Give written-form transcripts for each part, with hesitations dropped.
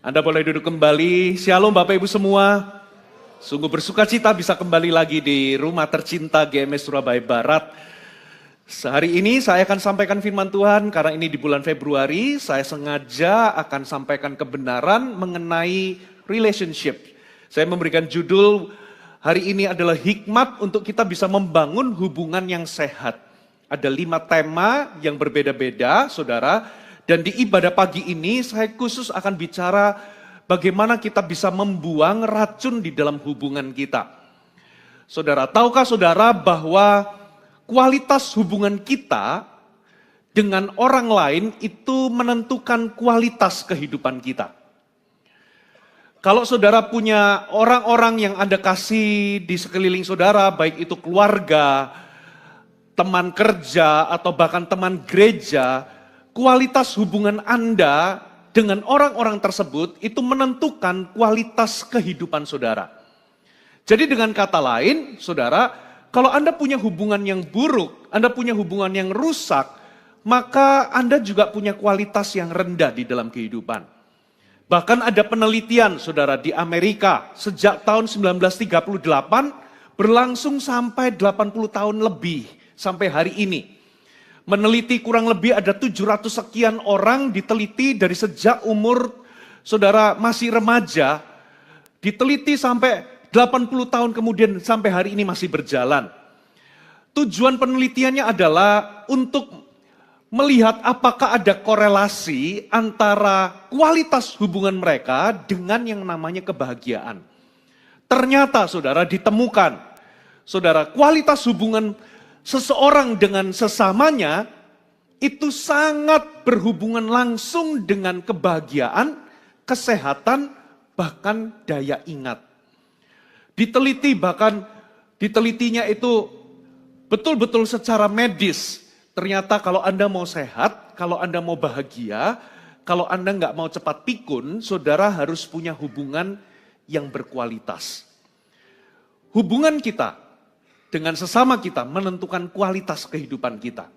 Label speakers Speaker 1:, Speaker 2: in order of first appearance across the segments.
Speaker 1: Anda boleh duduk kembali. Shalom Bapak Ibu semua. Sungguh bersuka cita bisa kembali lagi di rumah tercinta GMS Surabaya Barat. Sehari ini saya akan sampaikan firman Tuhan karena ini di bulan Februari. Saya sengaja akan sampaikan kebenaran mengenai relationship. Saya memberikan judul hari ini adalah hikmat untuk kita bisa membangun hubungan yang sehat. Ada 5 tema yang berbeda-beda, saudara. Dan di ibadah pagi ini saya khusus akan bicara bagaimana kita bisa membuang racun di dalam hubungan kita. Saudara, tahukah saudara bahwa kualitas hubungan kita dengan orang lain itu menentukan kualitas kehidupan kita. Kalau saudara punya orang-orang yang Anda kasih di sekeliling saudara, baik itu keluarga, teman kerja, atau bahkan teman gereja, kualitas hubungan Anda dengan orang-orang tersebut itu menentukan kualitas kehidupan saudara. Jadi dengan kata lain, saudara, kalau Anda punya hubungan yang buruk, Anda punya hubungan yang rusak, maka Anda juga punya kualitas yang rendah di dalam kehidupan. Bahkan ada penelitian, saudara, di Amerika sejak tahun 1938 berlangsung sampai 80 tahun lebih, sampai hari ini. Meneliti kurang lebih ada 700 sekian orang diteliti dari sejak umur saudara masih remaja, diteliti sampai 80 tahun kemudian sampai hari ini masih berjalan. Tujuan penelitiannya adalah untuk melihat apakah ada korelasi antara kualitas hubungan mereka dengan yang namanya kebahagiaan. Ternyata saudara ditemukan, saudara, kualitas hubungan seseorang dengan sesamanya itu sangat berhubungan langsung dengan kebahagiaan, kesehatan, bahkan daya ingat. Ditelitinya itu betul-betul secara medis. Ternyata kalau Anda mau sehat, kalau Anda mau bahagia, kalau Anda nggak mau cepat pikun, saudara harus punya hubungan yang berkualitas. Hubungan kita dengan sesama kita menentukan kualitas kehidupan kita,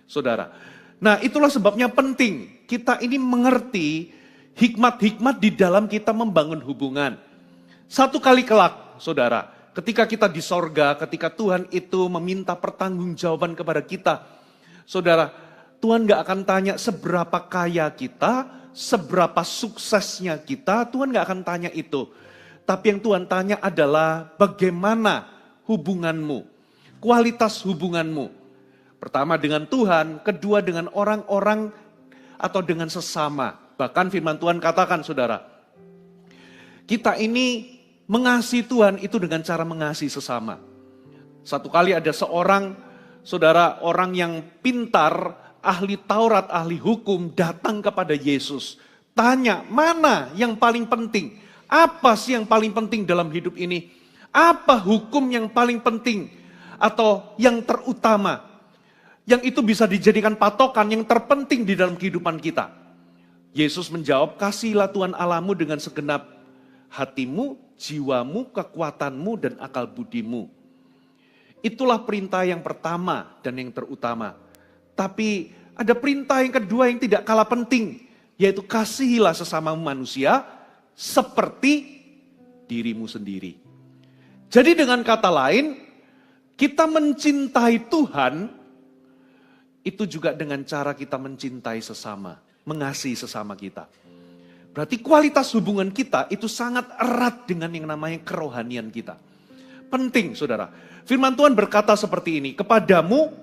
Speaker 1: saudara. Nah, itulah sebabnya penting kita ini mengerti hikmat-hikmat di dalam kita membangun hubungan. Satu kali kelak, saudara, ketika kita di sorga, ketika Tuhan itu meminta pertanggungjawaban kepada kita, saudara, Tuhan gak akan tanya seberapa kaya kita, seberapa suksesnya kita, Tuhan gak akan tanya itu. Tapi yang Tuhan tanya adalah bagaimana hubunganmu, kualitas hubunganmu. Pertama dengan Tuhan, kedua dengan orang-orang atau dengan sesama. Bahkan firman Tuhan katakan saudara, kita ini mengasihi Tuhan itu dengan cara mengasihi sesama. Satu kali ada seorang saudara, orang yang pintar, ahli Taurat, ahli hukum datang kepada Yesus. Tanya, mana yang paling penting? Apa sih yang paling penting dalam hidup ini? Apa hukum yang paling penting atau yang terutama? Yang itu bisa dijadikan patokan yang terpenting di dalam kehidupan kita. Yesus menjawab, kasihilah Tuhan Allahmu dengan segenap hatimu, jiwamu, kekuatanmu, dan akal budimu. Itulah perintah yang pertama dan yang terutama. Tapi ada perintah yang kedua yang tidak kalah penting, yaitu kasihilah sesama manusia seperti dirimu sendiri. Jadi dengan kata lain, kita mencintai Tuhan, itu juga dengan cara kita mencintai sesama, mengasihi sesama kita. Berarti kualitas hubungan kita itu sangat erat dengan yang namanya kerohanian kita. Penting saudara, firman Tuhan berkata seperti ini, kepadamu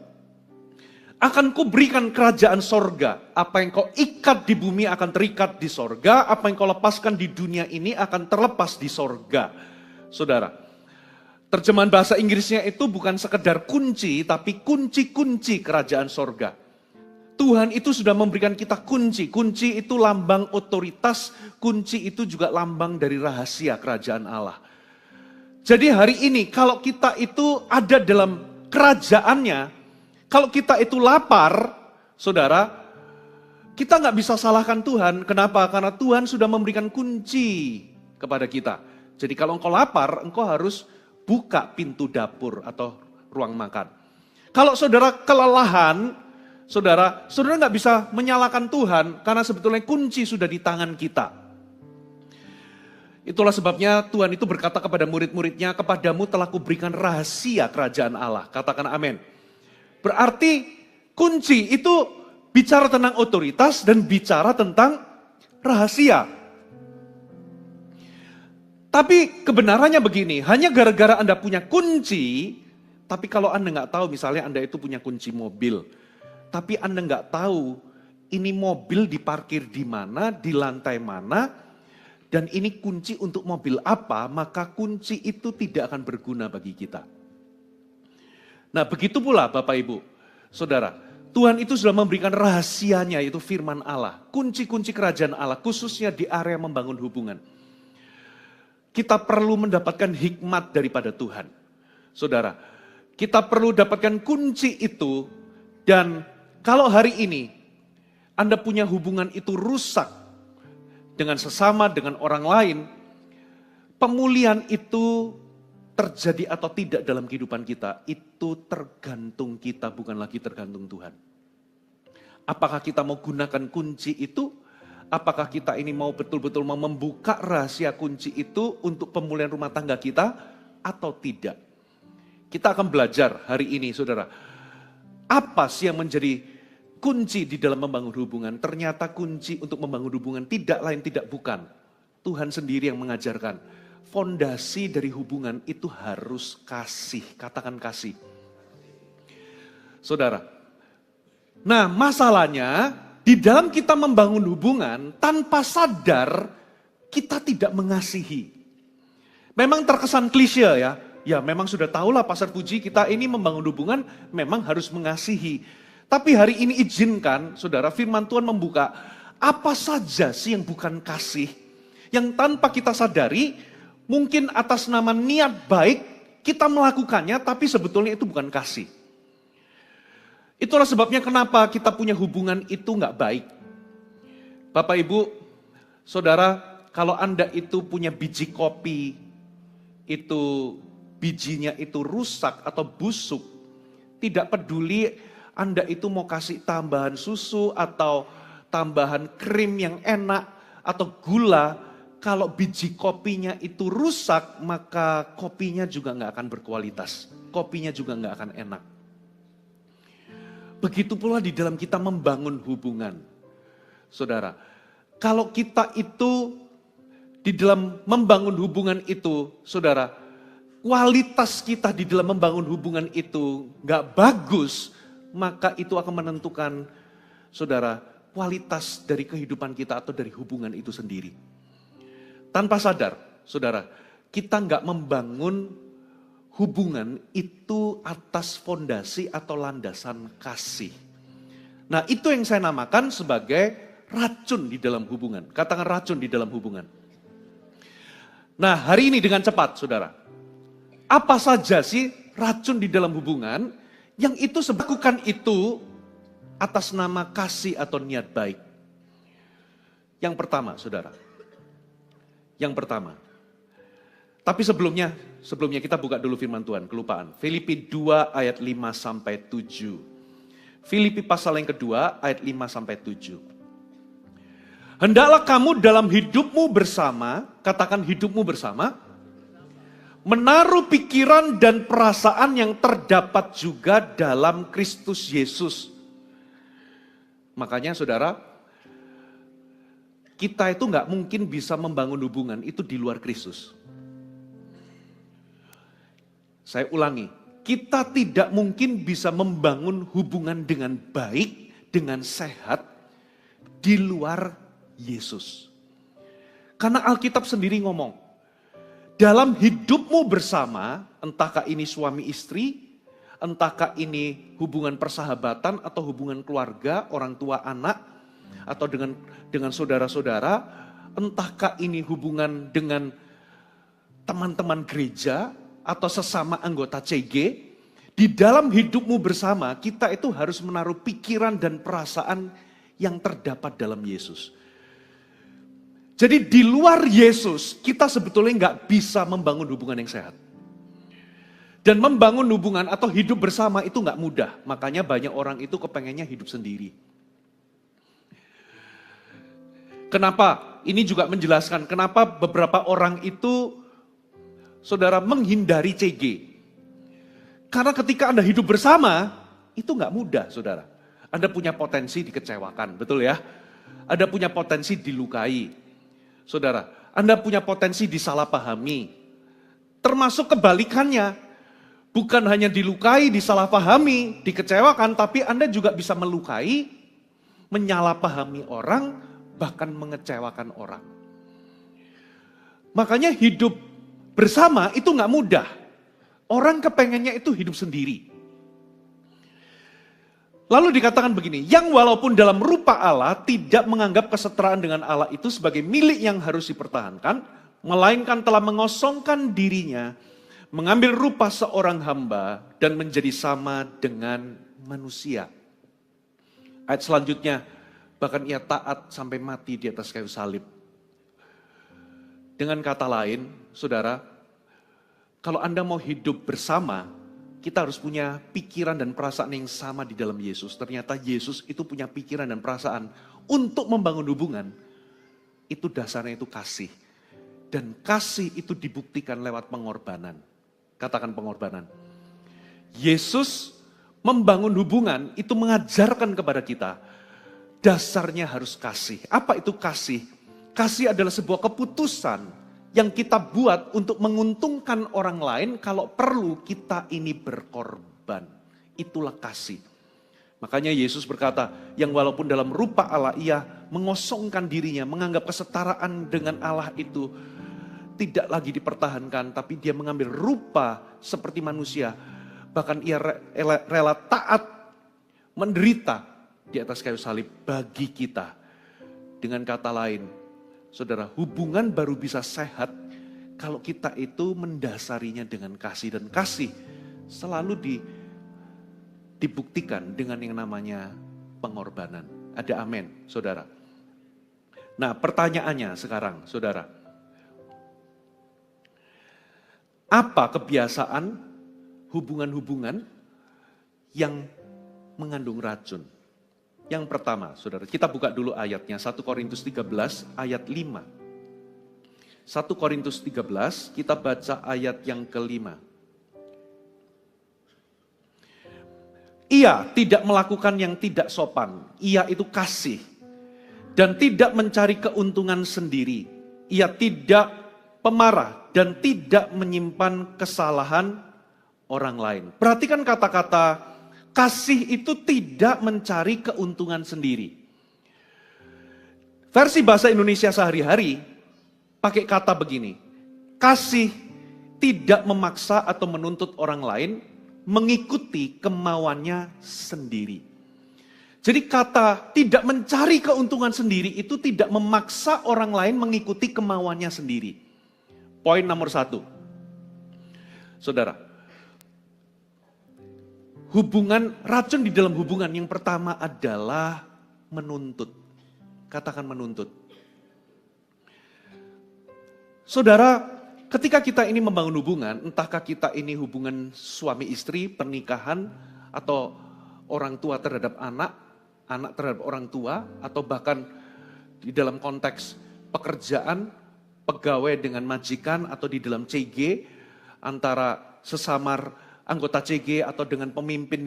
Speaker 1: akan kuberikan kerajaan sorga. Apa yang kau ikat di bumi akan terikat di sorga, apa yang kau lepaskan di dunia ini akan terlepas di sorga. Saudara, terjemahan bahasa Inggrisnya itu bukan sekedar kunci, tapi kunci-kunci kerajaan sorga. Tuhan itu sudah memberikan kita kunci. Kunci itu lambang otoritas, kunci itu juga lambang dari rahasia kerajaan Allah. Jadi hari ini kalau kita itu ada dalam kerajaannya, kalau kita itu lapar, saudara, kita nggak bisa salahkan Tuhan. Kenapa? Karena Tuhan sudah memberikan kunci kepada kita. Jadi kalau engkau lapar, engkau harus buka pintu dapur atau ruang makan. Kalau saudara kelelahan, saudara nggak bisa menyalahkan Tuhan karena sebetulnya kunci sudah di tangan kita. Itulah sebabnya Tuhan itu berkata kepada murid-muridnya, kepadamu telah kuberikan rahasia kerajaan Allah. Katakan amin. Berarti kunci itu bicara tentang otoritas dan bicara tentang rahasia. Tapi kebenarannya begini, hanya gara-gara Anda punya kunci, tapi kalau Anda nggak tahu misalnya Anda itu punya kunci mobil, tapi Anda nggak tahu ini mobil diparkir di mana, di lantai mana, dan ini kunci untuk mobil apa, maka kunci itu tidak akan berguna bagi kita. Nah begitu pula Bapak Ibu, Saudara, Tuhan itu sudah memberikan rahasianya, yaitu firman Allah. Kunci-kunci kerajaan Allah, khususnya di area membangun hubungan. Kita perlu mendapatkan hikmat daripada Tuhan. Saudara, kita perlu dapatkan kunci itu, dan kalau hari ini Anda punya hubungan itu rusak, dengan sesama, dengan orang lain, pemulihan itu terjadi atau tidak dalam kehidupan kita, itu tergantung kita, bukan lagi tergantung Tuhan. Apakah kita mau gunakan kunci itu? Apakah kita ini mau betul-betul mau membuka rahasia kunci itu untuk pemulihan rumah tangga kita atau tidak? Kita akan belajar hari ini, saudara. Apa sih yang menjadi kunci di dalam membangun hubungan? Ternyata kunci untuk membangun hubungan tidak lain tidak bukan. Tuhan sendiri yang mengajarkan. Fondasi dari hubungan itu harus kasih. Katakan kasih. Saudara. Nah masalahnya di dalam kita membangun hubungan tanpa sadar kita tidak mengasihi. Memang terkesan klise ya. Ya memang sudah tahulah Pastor Puji kita ini membangun hubungan memang harus mengasihi. Tapi hari ini izinkan, saudara, firman Tuhan membuka apa saja sih yang bukan kasih, yang tanpa kita sadari, mungkin atas nama niat baik, kita melakukannya, tapi sebetulnya itu bukan kasih. Itulah sebabnya kenapa kita punya hubungan itu nggak baik. Bapak Ibu, saudara, kalau Anda itu punya biji kopi, itu bijinya itu rusak atau busuk, tidak peduli Anda itu mau kasih tambahan susu atau tambahan krim yang enak atau gula, kalau biji kopinya itu rusak, maka kopinya juga nggak akan berkualitas. Kopinya juga nggak akan enak. Begitu pula di dalam kita membangun hubungan. Saudara, kalau kita itu di dalam membangun hubungan itu, saudara, kualitas kita di dalam membangun hubungan itu nggak bagus, maka itu akan menentukan, saudara, kualitas dari kehidupan kita atau dari hubungan itu sendiri. Tanpa sadar, saudara, kita nggak membangun hubungan itu atas fondasi atau landasan kasih. Nah itu yang saya namakan sebagai racun di dalam hubungan. Katakan racun di dalam hubungan. Nah hari ini dengan cepat, saudara. Apa saja sih racun di dalam hubungan? Yang itu lakukan itu atas nama kasih atau niat baik. Yang pertama, saudara. Yang pertama. Tapi sebelumnya kita buka dulu firman Tuhan, kelupaan. Filipi 2 ayat 5 sampai 7. Filipi pasal yang kedua ayat 5 sampai 7. Hendaklah kamu dalam hidupmu bersama, katakan hidupmu bersama, menaruh pikiran dan perasaan yang terdapat juga dalam Kristus Yesus. Makanya saudara, kita itu nggak mungkin bisa membangun hubungan itu di luar Kristus. Saya ulangi, kita tidak mungkin bisa membangun hubungan dengan baik, dengan sehat di luar Yesus. Karena Alkitab sendiri ngomong, dalam hidupmu bersama, entahkah ini suami istri, entahkah ini hubungan persahabatan atau hubungan keluarga, orang tua anak, atau dengan saudara-saudara, entahkah ini hubungan dengan teman-teman gereja, atau sesama anggota CG, di dalam hidupmu bersama, kita itu harus menaruh pikiran dan perasaan yang terdapat dalam Yesus. Jadi di luar Yesus, kita sebetulnya nggak bisa membangun hubungan yang sehat. Dan membangun hubungan atau hidup bersama itu nggak mudah. Makanya banyak orang itu kepengennya hidup sendiri. Kenapa? ini juga menjelaskan kenapa beberapa orang itu, saudara, menghindari CG. Karena ketika Anda hidup bersama, itu nggak mudah, saudara. Anda punya potensi dikecewakan, betul ya? Anda punya potensi dilukai. Saudara, Anda punya potensi disalahpahami. Termasuk kebalikannya. Bukan hanya dilukai, disalahpahami, dikecewakan, tapi Anda juga bisa melukai, menyalahpahami orang, bahkan mengecewakan orang. Makanya hidup bersama itu nggak mudah. Orang kepengennya itu hidup sendiri. Lalu dikatakan begini, yang walaupun dalam rupa Allah tidak menganggap kesetaraan dengan Allah itu sebagai milik yang harus dipertahankan, melainkan telah mengosongkan dirinya, mengambil rupa seorang hamba dan menjadi sama dengan manusia. Ayat selanjutnya, bahkan ia taat sampai mati di atas kayu salib. Dengan kata lain, saudara, kalau Anda mau hidup bersama, kita harus punya pikiran dan perasaan yang sama di dalam Yesus. Ternyata Yesus itu punya pikiran dan perasaan untuk membangun hubungan. Itu dasarnya itu kasih. Dan kasih itu dibuktikan lewat pengorbanan. Katakan pengorbanan. Yesus membangun hubungan itu mengajarkan kepada kita. Dasarnya harus kasih. Apa itu kasih? Kasih adalah sebuah keputusan yang kita buat untuk menguntungkan orang lain kalau perlu kita ini berkorban. Itulah kasih. Makanya Yesus berkata, yang walaupun dalam rupa Allah ia mengosongkan dirinya, menganggap kesetaraan dengan Allah itu tidak lagi dipertahankan, tapi dia mengambil rupa seperti manusia. Bahkan ia rela taat, menderita di atas kayu salib bagi kita. Dengan kata lain, saudara, hubungan baru bisa sehat kalau kita itu mendasarinya dengan kasih. Dan kasih selalu dibuktikan dengan yang namanya pengorbanan. Ada amin, saudara. Nah, pertanyaannya sekarang, saudara. Apa kebiasaan hubungan-hubungan yang mengandung racun? Yang pertama, saudara, kita buka dulu ayatnya, 1 Korintus 13 ayat 5. 1 Korintus 13, kita baca ayat yang kelima. Ia tidak melakukan yang tidak sopan, ia itu kasih, dan tidak mencari keuntungan sendiri. Ia tidak pemarah dan tidak menyimpan kesalahan orang lain. Perhatikan kata-kata kasih itu tidak mencari keuntungan sendiri. Versi bahasa Indonesia sehari-hari pakai kata begini. Kasih tidak memaksa atau menuntut orang lain mengikuti kemauannya sendiri. Jadi kata tidak mencari keuntungan sendiri itu tidak memaksa orang lain mengikuti kemauannya sendiri. Poin nomor 1. Saudara, hubungan, racun di dalam hubungan yang pertama adalah menuntut. Katakan menuntut. Saudara, ketika kita ini membangun hubungan, entahkah kita ini hubungan suami istri, pernikahan, atau orang tua terhadap anak, anak terhadap orang tua, atau bahkan di dalam konteks pekerjaan, pegawai dengan majikan, atau di dalam CG, antara sesamar anggota CG, atau dengan pemimpin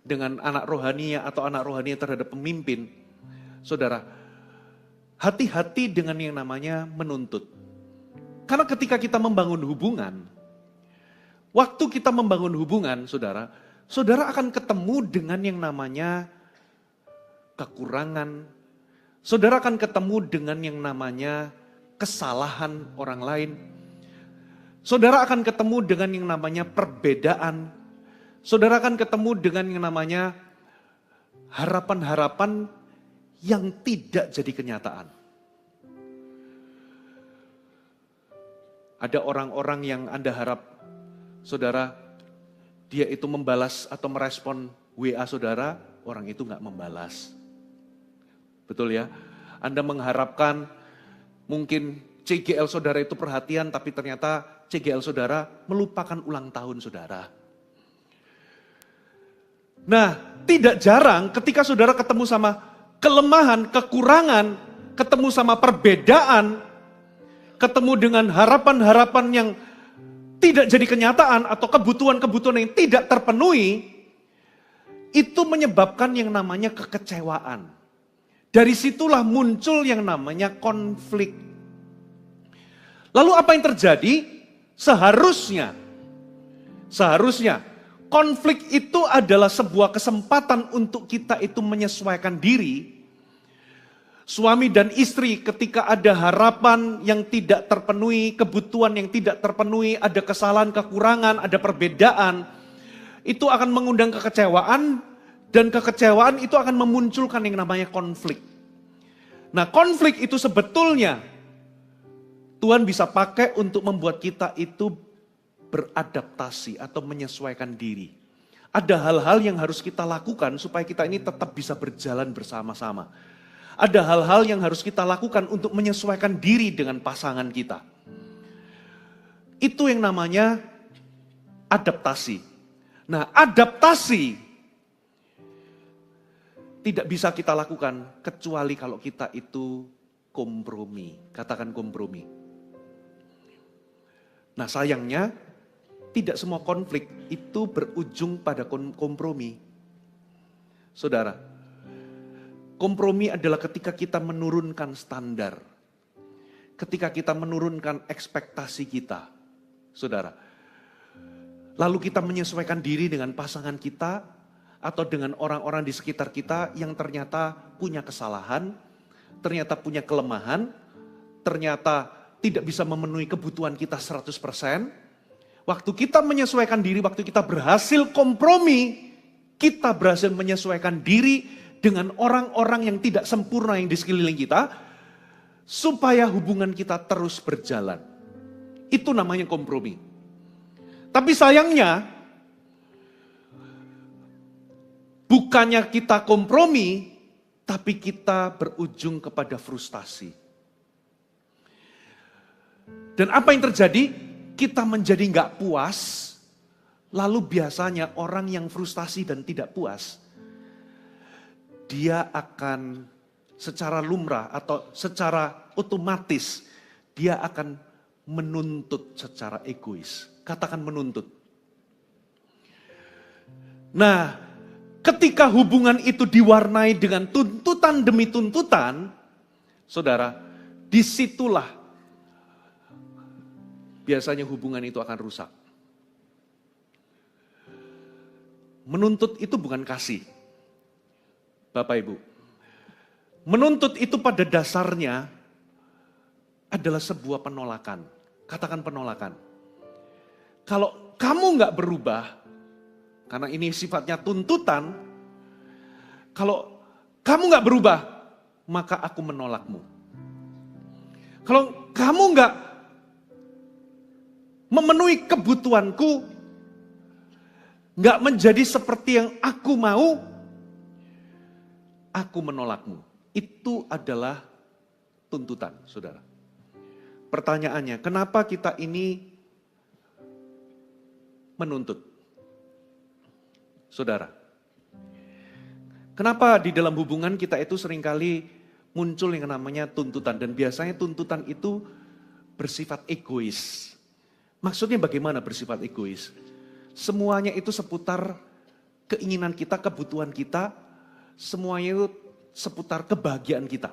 Speaker 1: dengan anak rohaninya, atau anak rohaninya terhadap pemimpin. Saudara, hati-hati dengan yang namanya menuntut. Karena ketika kita membangun hubungan, waktu kita membangun hubungan, saudara, saudara akan ketemu dengan yang namanya kekurangan. Saudara akan ketemu dengan yang namanya kesalahan orang lain. Saudara akan ketemu dengan yang namanya perbedaan. Saudara akan ketemu dengan yang namanya harapan-harapan yang tidak jadi kenyataan. Ada orang-orang yang Anda harap, saudara, dia itu membalas atau merespon WA saudara, orang itu nggak membalas. Betul ya? Anda mengharapkan mungkin CGL saudara itu perhatian, tapi ternyata CGL saudara melupakan ulang tahun saudara. Nah, tidak jarang ketika saudara ketemu sama kelemahan, kekurangan, ketemu sama perbedaan, ketemu dengan harapan-harapan yang tidak jadi kenyataan atau kebutuhan-kebutuhan yang tidak terpenuhi, itu menyebabkan yang namanya kekecewaan. Dari situlah muncul yang namanya konflik. Lalu apa yang terjadi? Seharusnya konflik itu adalah sebuah kesempatan untuk kita itu menyesuaikan diri. Suami dan istri ketika ada harapan yang tidak terpenuhi, kebutuhan yang tidak terpenuhi, ada kesalahan, kekurangan, ada perbedaan, itu akan mengundang kekecewaan, dan kekecewaan itu akan memunculkan yang namanya konflik. Nah, konflik itu sebetulnya Tuhan bisa pakai untuk membuat kita itu beradaptasi atau menyesuaikan diri. Ada hal-hal yang harus kita lakukan supaya kita ini tetap bisa berjalan bersama-sama. Ada hal-hal yang harus kita lakukan untuk menyesuaikan diri dengan pasangan kita. Itu yang namanya adaptasi. Nah, adaptasi tidak bisa kita lakukan kecuali kalau kita itu kompromi. Katakan kompromi. Nah, sayangnya tidak semua konflik itu berujung pada kompromi. Saudara, kompromi adalah ketika kita menurunkan standar. Ketika kita menurunkan ekspektasi kita. Saudara, lalu kita menyesuaikan diri dengan pasangan kita atau dengan orang-orang di sekitar kita yang ternyata punya kesalahan, ternyata punya kelemahan, ternyata tidak bisa memenuhi kebutuhan kita 100%. Waktu kita menyesuaikan diri, waktu kita berhasil kompromi, kita berhasil menyesuaikan diri dengan orang-orang yang tidak sempurna yang di sekeliling kita, supaya hubungan kita terus berjalan. Itu namanya kompromi. Tapi sayangnya, bukannya kita kompromi, tapi kita berujung kepada frustasi. Dan apa yang terjadi? Kita menjadi nggak puas, lalu biasanya orang yang frustasi dan tidak puas, dia akan secara lumrah atau secara otomatis, dia akan menuntut secara egois. Katakan menuntut. Nah, ketika hubungan itu diwarnai dengan tuntutan demi tuntutan, saudara, disitulah biasanya hubungan itu akan rusak. Menuntut itu bukan kasih, Bapak Ibu. Menuntut itu pada dasarnya adalah sebuah penolakan. Katakan penolakan. Kalau kamu nggak berubah, karena ini sifatnya tuntutan, kalau kamu nggak berubah, maka aku menolakmu. Kalau kamu nggak memenuhi kebutuhanku, nggak menjadi seperti yang aku mau, aku menolakmu. Itu adalah tuntutan, saudara. Pertanyaannya, kenapa kita ini menuntut? Saudara, kenapa di dalam hubungan kita itu seringkali muncul yang namanya tuntutan, dan biasanya tuntutan itu bersifat egois. Maksudnya bagaimana bersifat egois? Semuanya itu seputar keinginan kita, kebutuhan kita, semuanya itu seputar kebahagiaan kita.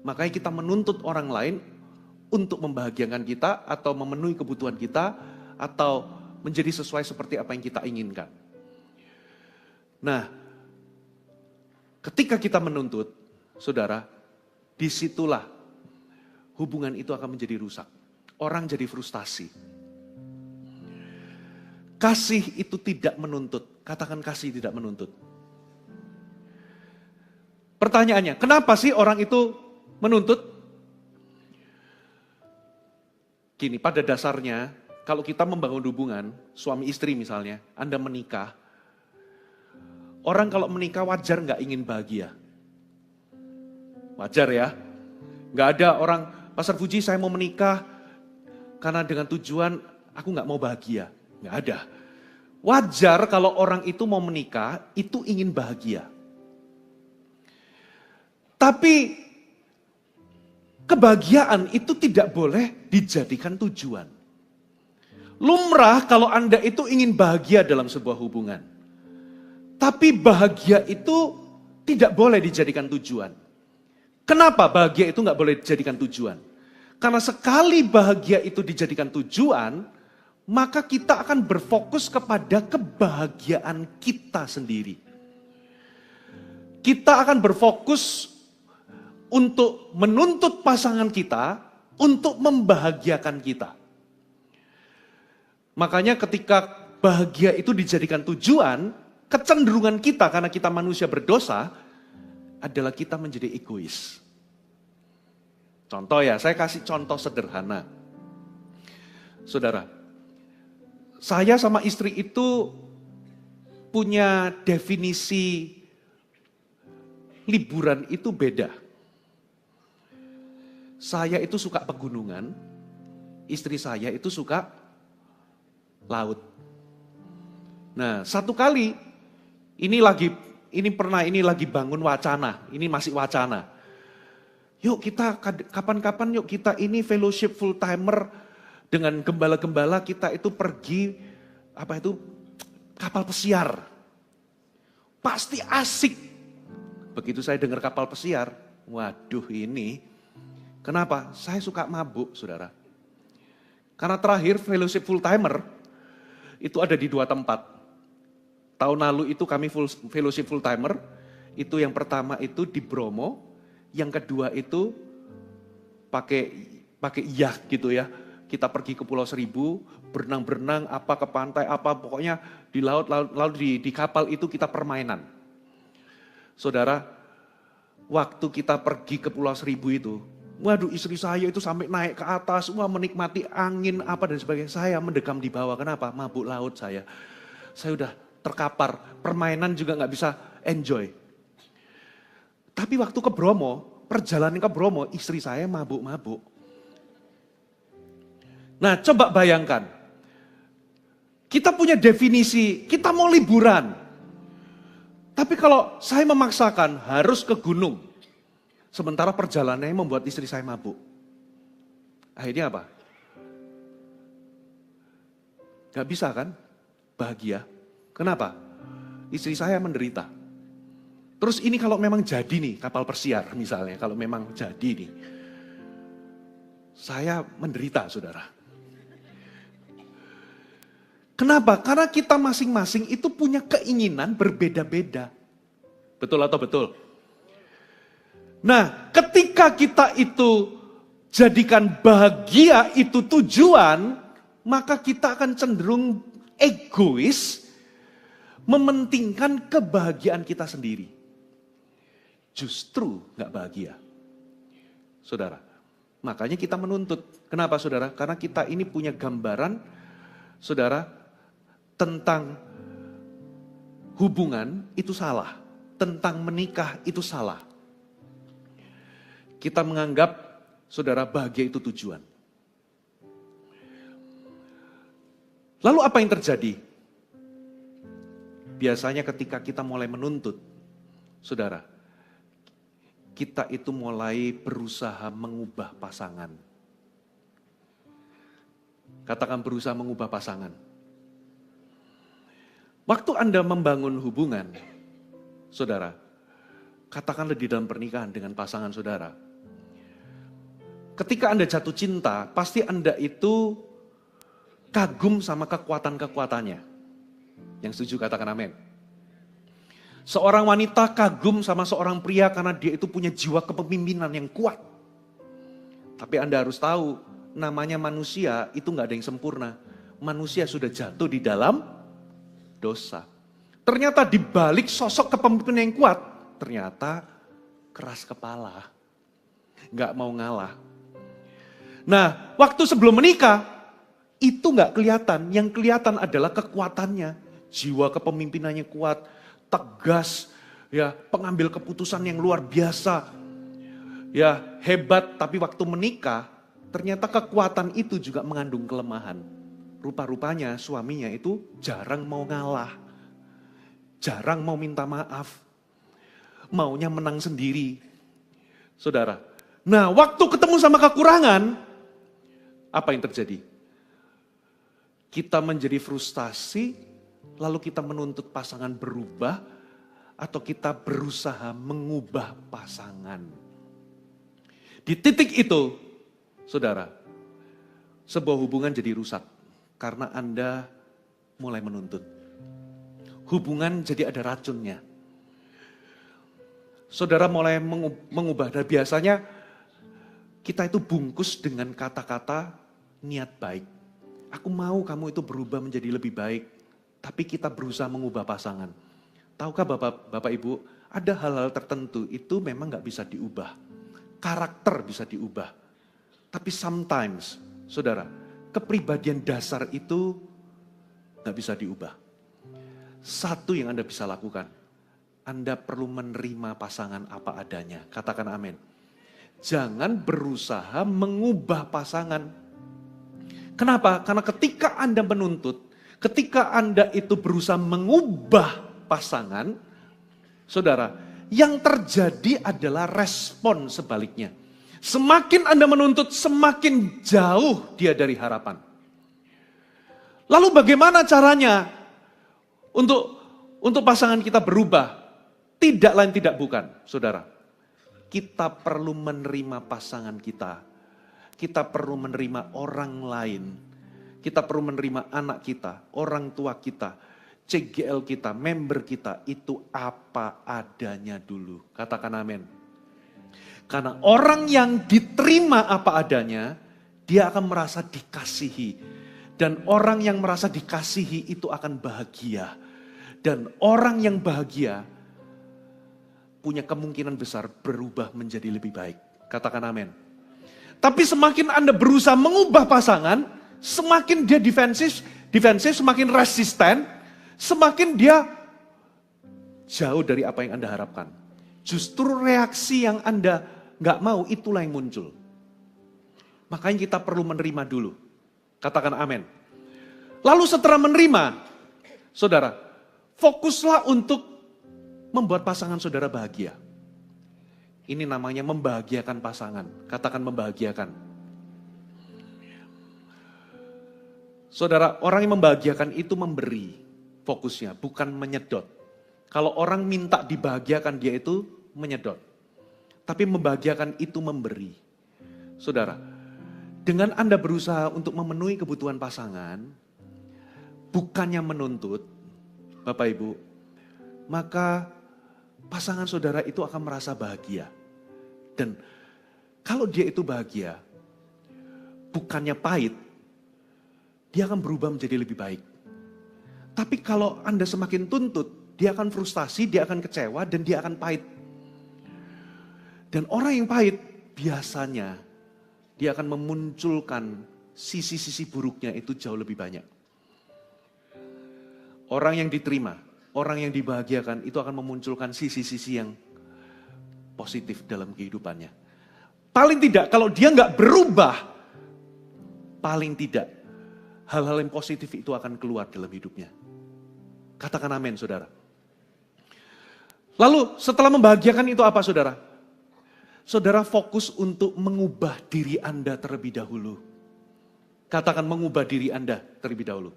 Speaker 1: Makanya kita menuntut orang lain untuk membahagiakan kita atau memenuhi kebutuhan kita atau menjadi sesuai seperti apa yang kita inginkan. Nah, ketika kita menuntut, saudara, disitulah hubungan itu akan menjadi rusak. Orang jadi frustasi. Kasih itu tidak menuntut. Katakan kasih tidak menuntut. Pertanyaannya, kenapa sih orang itu menuntut? Gini, pada dasarnya, kalau kita membangun hubungan, suami istri misalnya, Anda menikah, orang kalau menikah wajar nggak ingin bahagia? Wajar ya? Nggak ada orang, Pastor Puji saya mau menikah, karena dengan tujuan aku nggak mau bahagia. Nggak ada. Wajar kalau orang itu mau menikah, itu ingin bahagia. Tapi kebahagiaan itu tidak boleh dijadikan tujuan. Lumrah kalau Anda itu ingin bahagia dalam sebuah hubungan. Tapi bahagia itu tidak boleh dijadikan tujuan. Kenapa bahagia itu nggak boleh dijadikan tujuan? Karena sekali bahagia itu dijadikan tujuan, maka kita akan berfokus kepada kebahagiaan kita sendiri. Kita akan berfokus untuk menuntut pasangan kita, untuk membahagiakan kita. Makanya ketika bahagia itu dijadikan tujuan, kecenderungan kita karena kita manusia berdosa, adalah kita menjadi egois. Contoh ya, saya kasih contoh sederhana. Saudara, saya sama istri itu punya definisi liburan itu beda. Saya itu suka pegunungan, istri saya itu suka laut. Nah, satu kali ini lagi bangun wacana, ini masih wacana. Yuk kita kapan-kapan yuk kita ini fellowship full timer dengan gembala-gembala kita itu pergi kapal pesiar. Pasti asik. Begitu saya dengar kapal pesiar, waduh ini. Kenapa? Saya suka mabuk, saudara. Karena terakhir fellowship full timer itu ada di 2 tempat. Tahun lalu itu kami fellowship full timer, itu yang pertama itu di Bromo, yang kedua itu pakai yacht gitu ya. Kita pergi ke Pulau Seribu, berenang-berenang ke pantai pokoknya di laut lalu di kapal itu kita permainan. Saudara, waktu kita pergi ke Pulau Seribu itu, waduh istri saya itu sampai naik ke atas, menikmati angin dan sebagainya. Saya mendekam di bawah, kenapa? Mabuk laut saya. Saya udah terkapar, permainan juga gak bisa enjoy. Tapi waktu ke Bromo, perjalanan ke Bromo, istri saya mabuk-mabuk. Nah coba bayangkan, kita punya definisi, kita mau liburan. Tapi kalau saya memaksakan harus ke gunung, sementara perjalanannya membuat istri saya mabuk. Akhirnya apa? Gak bisa kan? Bahagia. Kenapa? Istri saya menderita. Terus ini kalau memang jadi nih kapal pesiar misalnya, kalau memang jadi nih. Saya menderita saudara. Kenapa? Karena kita masing-masing itu punya keinginan berbeda-beda. Betul atau betul? Nah, ketika kita itu jadikan bahagia itu tujuan, maka kita akan cenderung egois, mementingkan kebahagiaan kita sendiri. Justru gak bahagia. Saudara, makanya kita menuntut. Kenapa saudara? Karena kita ini punya gambaran, saudara, tentang hubungan itu salah. Tentang menikah itu salah. Kita menganggap, saudara, bahagia itu tujuan. Lalu apa yang terjadi? Biasanya ketika kita mulai menuntut, saudara, kita itu mulai berusaha mengubah pasangan. Katakan berusaha mengubah pasangan. Waktu Anda membangun hubungan, saudara, katakanlah di dalam pernikahan dengan pasangan saudara. Ketika Anda jatuh cinta, pasti Anda itu kagum sama kekuatan-kekuatannya. Yang setuju katakan amin. Seorang wanita kagum sama seorang pria karena dia itu punya jiwa kepemimpinan yang kuat. Tapi Anda harus tahu, namanya manusia itu gak ada yang sempurna. Manusia sudah jatuh di dalam dosa. Ternyata di balik sosok kepemimpinan yang kuat, ternyata keras kepala. Gak mau ngalah. Nah, waktu sebelum menikah, itu gak kelihatan. Yang kelihatan adalah kekuatannya. Jiwa kepemimpinannya kuat, tegas, ya, pengambil keputusan yang luar biasa. Ya, hebat, tapi waktu menikah, ternyata kekuatan itu juga mengandung kelemahan. Rupa-rupanya suaminya itu jarang mau ngalah. Jarang mau minta maaf. Maunya menang sendiri. Saudara, Nah, waktu ketemu sama kekurangan, apa yang terjadi? Kita menjadi frustasi, lalu kita menuntut pasangan berubah, atau kita berusaha mengubah pasangan. Di titik itu, saudara, sebuah hubungan jadi rusak karena Anda mulai menuntut. Hubungan jadi ada racunnya. Saudara mulai mengubah, dan biasanya kita itu bungkus dengan kata-kata niat baik. Aku mau kamu itu berubah menjadi lebih baik, tapi kita berusaha mengubah pasangan. Tahukah Bapak Ibu, ada hal-hal tertentu itu memang gak bisa diubah. Karakter bisa diubah. Tapi sometimes, saudara, kepribadian dasar itu gak bisa diubah. Satu yang Anda bisa lakukan, Anda perlu menerima pasangan apa adanya. Katakan amin. Jangan berusaha mengubah pasangan. Kenapa? Karena ketika Anda menuntut, ketika Anda itu berusaha mengubah pasangan, saudara, yang terjadi adalah respon sebaliknya. Semakin Anda menuntut, semakin jauh dia dari harapan. Lalu bagaimana caranya untuk pasangan kita berubah? Tidak lain tidak bukan, saudara. Kita perlu menerima pasangan kita. Kita perlu menerima orang lain. Kita perlu menerima anak kita, orang tua kita, CGL kita, member kita, itu apa adanya dulu. Katakan amin. Karena orang yang diterima apa adanya, dia akan merasa dikasihi. Dan orang yang merasa dikasihi itu akan bahagia. Dan orang yang bahagia punya kemungkinan besar berubah menjadi lebih baik. Katakan amin. Tapi semakin Anda berusaha mengubah pasangan, semakin dia defensif, semakin resisten, semakin dia jauh dari apa yang Anda harapkan. Justru reaksi yang Anda nggak mau, itulah yang muncul. Makanya kita perlu menerima dulu. Katakan amin. Lalu setelah menerima, saudara, fokuslah untuk membuat pasangan saudara bahagia. Ini namanya membahagiakan pasangan. Katakan membahagiakan. Saudara, orang yang membahagiakan itu memberi. Fokusnya, bukan menyedot. Kalau orang minta dibahagiakan, dia itu menyedot. Tapi membahagiakan itu memberi. Saudara, dengan Anda berusaha untuk memenuhi kebutuhan pasangan, bukannya menuntut, Bapak Ibu, maka pasangan saudara itu akan merasa bahagia. Dan kalau dia itu bahagia, bukannya pahit, dia akan berubah menjadi lebih baik. Tapi kalau Anda semakin tuntut, dia akan frustasi, dia akan kecewa, dan dia akan pahit. Dan orang yang pahit, biasanya dia akan memunculkan sisi-sisi buruknya itu jauh lebih banyak. Orang yang diterima, orang yang dibahagiakan itu akan memunculkan sisi-sisi yang positif dalam kehidupannya. Paling tidak, kalau dia nggak berubah, paling tidak, hal-hal yang positif itu akan keluar dalam hidupnya. Katakan amin, saudara. Lalu setelah membahagiakan itu apa, saudara? Saudara fokus untuk mengubah diri Anda terlebih dahulu. Katakan mengubah diri Anda terlebih dahulu.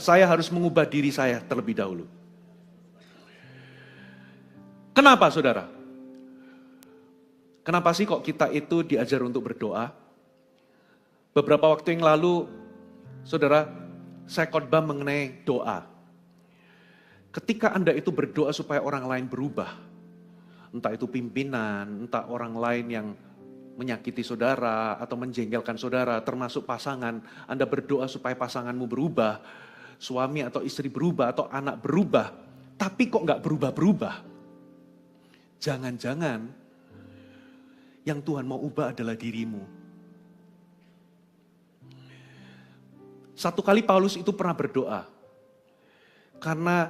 Speaker 1: Saya harus mengubah diri saya terlebih dahulu. Kenapa, saudara? Kenapa sih kok kita itu diajar untuk berdoa? Beberapa waktu yang lalu, saudara, saya khotbah mengenai doa. Ketika Anda itu berdoa supaya orang lain berubah, entah itu pimpinan, entah orang lain yang menyakiti saudara atau menjengkelkan saudara, termasuk pasangan, Anda berdoa supaya pasanganmu berubah, suami atau istri berubah, atau anak berubah, tapi kok nggak berubah-berubah. Jangan-jangan yang Tuhan mau ubah adalah dirimu. Satu kali Paulus itu pernah berdoa, karena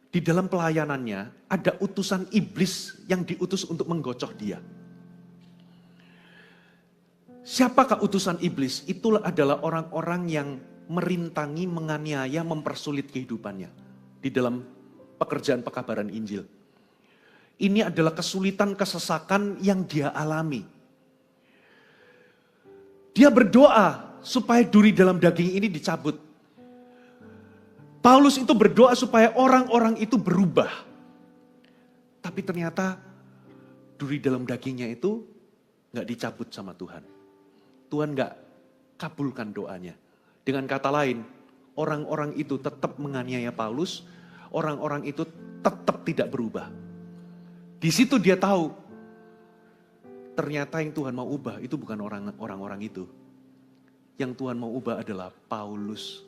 Speaker 1: di dalam pelayanannya ada utusan iblis yang diutus untuk menggocoh dia. Siapakah utusan iblis? Itulah adalah orang-orang yang merintangi, menganiaya, mempersulit kehidupannya di dalam pekerjaan pekabaran Injil. Ini adalah kesulitan, kesesakan yang dia alami. Dia berdoa supaya duri dalam daging ini dicabut. Paulus itu berdoa supaya orang-orang itu berubah. Tapi ternyata duri dalam dagingnya itu gak dicabut sama Tuhan. Tuhan gak kabulkan doanya. Dengan kata lain, orang-orang itu tetap menganiaya Paulus, orang-orang itu tetap tidak berubah. Di situ dia tahu, ternyata yang Tuhan mau ubah itu bukan orang-orang itu. Yang Tuhan mau ubah adalah Paulus.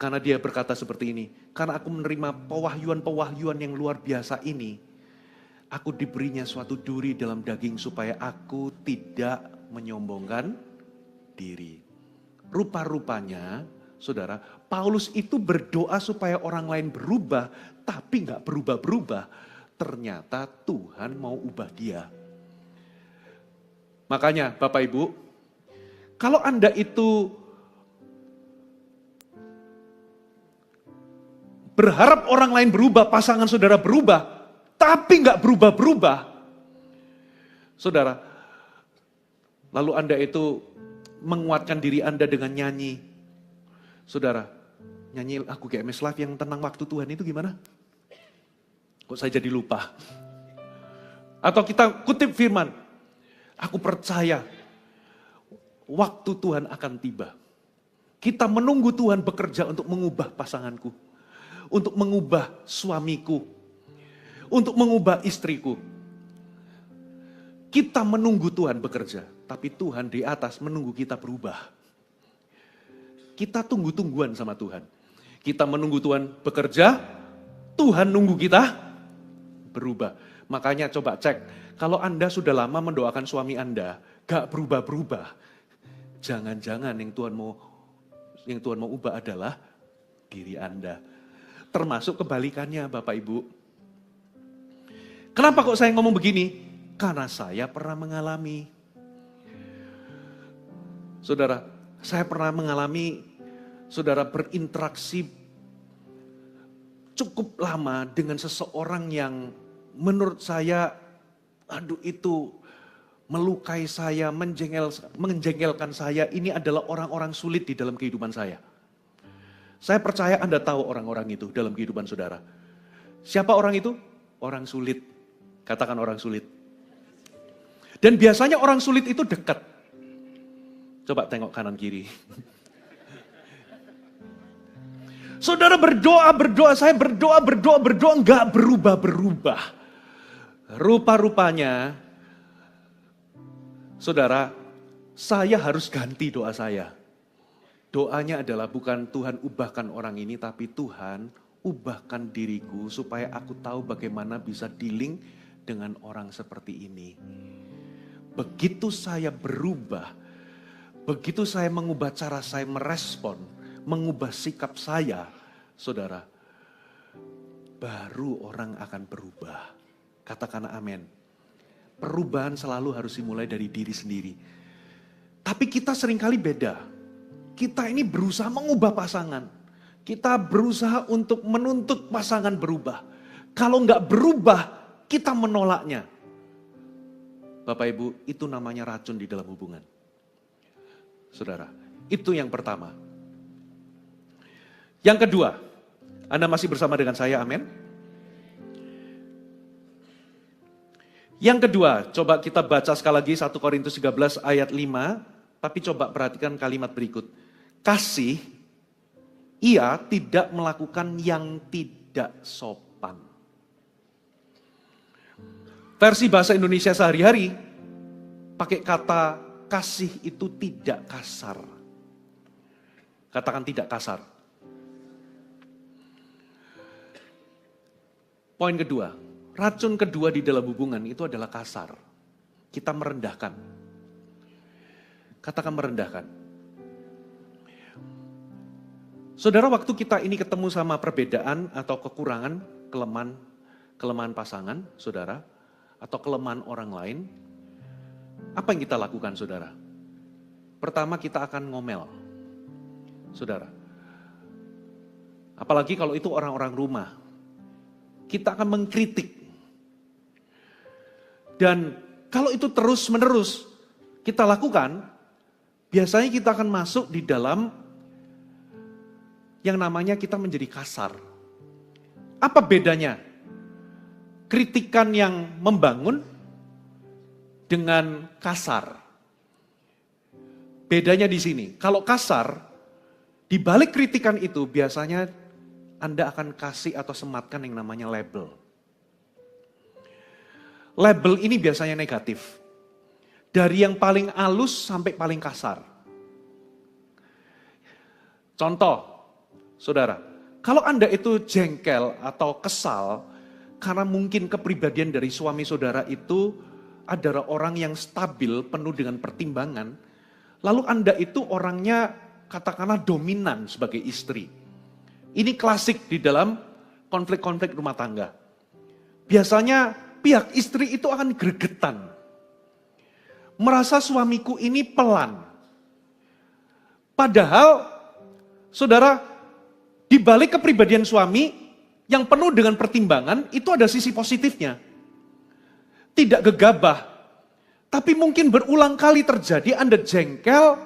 Speaker 1: Karena dia berkata seperti ini, karena aku menerima pewahyuan-pewahyuan yang luar biasa ini, aku diberinya suatu duri dalam daging supaya aku tidak menyombongkan diri. Rupa-rupanya, saudara, Paulus itu berdoa supaya orang lain berubah, tapi gak berubah-berubah. Ternyata Tuhan mau ubah dia. Makanya Bapak Ibu, kalau Anda itu berharap orang lain berubah, pasangan saudara berubah, tapi gak berubah-berubah, saudara, lalu Anda itu menguatkan diri Anda dengan nyanyi. Saudara, nyanyi lagu GMS Live yang tentang waktu Tuhan itu gimana? Kok saya jadi lupa? Atau kita kutip firman, aku percaya waktu Tuhan akan tiba. Kita menunggu Tuhan bekerja untuk mengubah pasanganku, untuk mengubah suamiku, untuk mengubah istriku. Kita menunggu Tuhan bekerja, tapi Tuhan di atas menunggu kita berubah. Kita tunggu-tungguan sama Tuhan. Kita menunggu Tuhan bekerja, Tuhan nunggu kita berubah. Makanya coba cek, kalau Anda sudah lama mendoakan suami Anda, gak berubah-berubah, jangan-jangan yang Tuhan mau ubah adalah diri Anda. Termasuk kebalikannya Bapak Ibu. Kenapa kok saya ngomong begini? Karena saya pernah mengalami. Saudara, saya pernah mengalami, saudara, berinteraksi cukup lama dengan seseorang yang menurut saya, aduh itu melukai saya, menjengkelkan saya. Ini adalah orang-orang sulit di dalam kehidupan saya. Saya percaya Anda tahu orang-orang itu dalam kehidupan saudara. Siapa orang itu? Orang sulit. Katakan orang sulit. Dan biasanya orang sulit itu dekat. Coba tengok kanan kiri. Saudara berdoa, saya berdoa, enggak berubah-berubah. Rupa-rupanya, saudara, saya harus ganti doa saya. Doanya adalah bukan Tuhan ubahkan orang ini, tapi Tuhan ubahkan diriku supaya aku tahu bagaimana bisa dealing dengan orang seperti ini. Begitu saya berubah, begitu saya mengubah cara saya merespon, mengubah sikap saya, saudara, baru orang akan berubah. Katakan amin. Perubahan selalu harus dimulai dari diri sendiri. Tapi kita seringkali beda. Kita ini berusaha mengubah pasangan. Kita berusaha untuk menuntut pasangan berubah. Kalau enggak berubah, kita menolaknya. Bapak Ibu, itu namanya racun di dalam hubungan. Saudara, itu yang pertama. Yang kedua, Anda masih bersama dengan saya, amin? Yang kedua, coba kita baca sekali lagi 1 Korintus 13 ayat 5, tapi coba perhatikan kalimat berikut. Kasih, ia tidak melakukan yang tidak sopan. Versi bahasa Indonesia sehari-hari, pakai kata kasih itu tidak kasar. Katakan tidak kasar. Poin kedua, racun kedua di dalam hubungan itu adalah kasar. Kita merendahkan. Katakan merendahkan. Saudara, waktu kita ini ketemu sama perbedaan atau kekurangan, kelemahan pasangan, saudara, atau kelemahan orang lain, apa yang kita lakukan, saudara? Pertama, kita akan ngomel, saudara. Apalagi kalau itu orang-orang rumah. kita akan mengkritik. Dan kalau itu terus-menerus kita lakukan, biasanya kita akan masuk di dalam yang namanya kita menjadi kasar. Apa bedanya? Kritikan yang membangun dengan kasar. Bedanya di sini, kalau kasar, di balik kritikan itu biasanya Anda akan kasih atau sematkan yang namanya label. Label ini biasanya negatif. Dari yang paling halus sampai paling kasar. Contoh, saudara, kalau Anda itu jengkel atau kesal, karena mungkin kepribadian dari suami saudara itu adalah orang yang stabil, penuh dengan pertimbangan, lalu Anda itu orangnya katakanlah dominan sebagai istri. Ini klasik di dalam konflik-konflik rumah tangga. Biasanya pihak istri itu akan gregetan. Merasa suamiku ini pelan. Padahal, saudara, di balik kepribadian suami yang penuh dengan pertimbangan, itu ada sisi positifnya. Tidak gegabah. Tapi mungkin berulang kali terjadi Anda jengkel,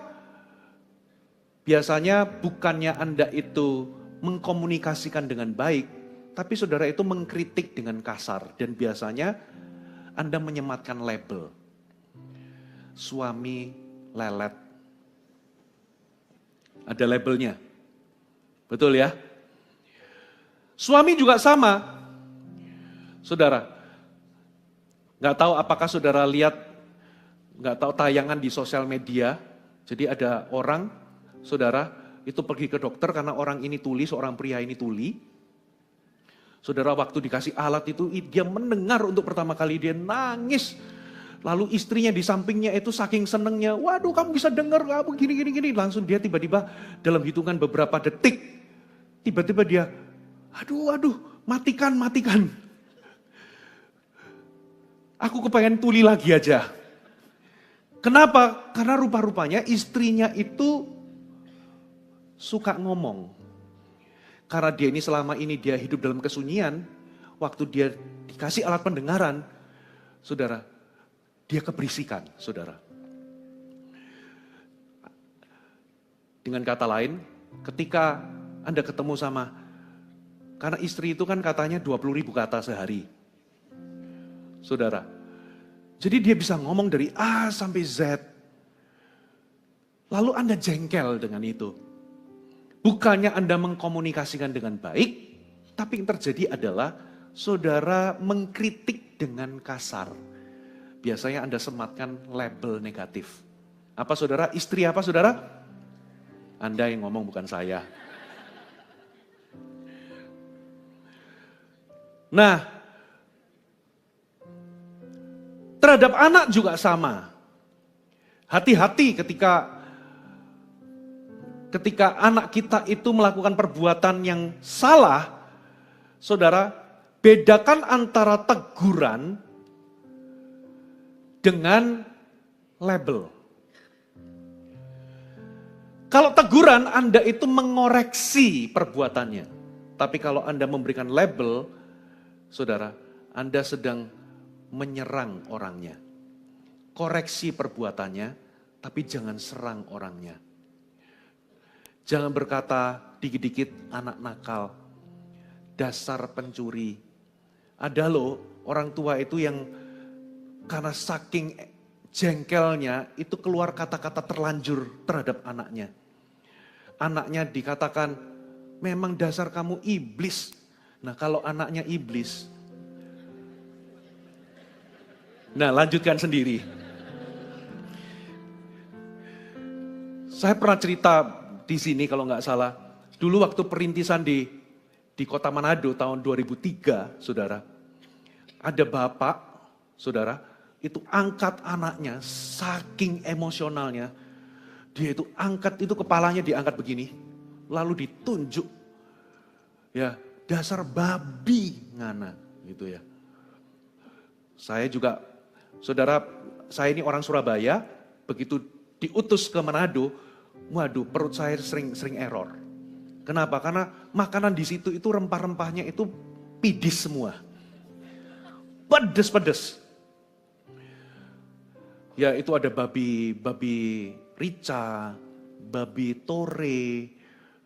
Speaker 1: biasanya bukannya Anda itu mengkomunikasikan dengan baik, tapi saudara itu mengkritik dengan kasar. Dan biasanya Anda menyematkan label. Suami lelet. Ada labelnya. Betul ya? Suami juga sama. Saudara, nggak tahu apakah saudara lihat, nggak tahu tayangan di sosial media. Jadi ada orang, saudara, itu pergi ke dokter karena orang ini tuli, seorang pria ini tuli. Saudara, waktu dikasih alat itu, dia mendengar untuk pertama kali, dia nangis. Lalu istrinya di sampingnya itu saking senengnya, waduh kamu bisa dengar, kamu gini. Langsung dia tiba-tiba dalam hitungan beberapa detik, tiba-tiba dia, aduh, matikan. Aku kepengen tuli lagi aja. Kenapa? Karena rupa-rupanya istrinya itu suka ngomong. Karena dia ini selama ini dia hidup dalam kesunyian, waktu dia dikasih alat pendengaran, saudara, dia keberisikan, saudara. Dengan kata lain, ketika Anda ketemu sama, karena istri itu kan katanya 20.000 kata sehari. Saudara, jadi dia bisa ngomong dari A sampai Z. Lalu Anda jengkel dengan itu. Bukannya Anda mengkomunikasikan dengan baik, tapi yang terjadi adalah saudara mengkritik dengan kasar. Biasanya Anda sematkan label negatif. Apa saudara? Istri apa saudara? Anda yang ngomong bukan saya. Nah, terhadap anak juga sama. Hati-hati ketika anak kita itu melakukan perbuatan yang salah, saudara, bedakan antara teguran dengan label. Kalau teguran, Anda itu mengoreksi perbuatannya. Tapi kalau Anda memberikan label, saudara, Anda sedang menyerang orangnya. Koreksi perbuatannya, tapi jangan serang orangnya. Jangan berkata dikit-dikit anak nakal, dasar pencuri. Ada loh orang tua itu yang karena saking jengkelnya itu keluar kata-kata terlanjur terhadap anaknya. Anaknya dikatakan, memang dasar kamu iblis. Nah kalau anaknya iblis, nah lanjutkan sendiri. Saya pernah cerita di sini kalau nggak salah, dulu waktu perintisan di kota Manado tahun 2003, saudara, ada bapak, saudara, itu angkat anaknya, saking emosionalnya, dia itu angkat, itu kepalanya diangkat begini, lalu ditunjuk, ya dasar babi ngana, gitu ya. Saya juga, saudara, saya ini orang Surabaya, begitu diutus ke Manado, waduh, perut saya sering error. Kenapa? Karena makanan di situ itu rempah-rempahnya itu pidis semua. Pedes-pedes. Ya itu ada babi rica, babi tore,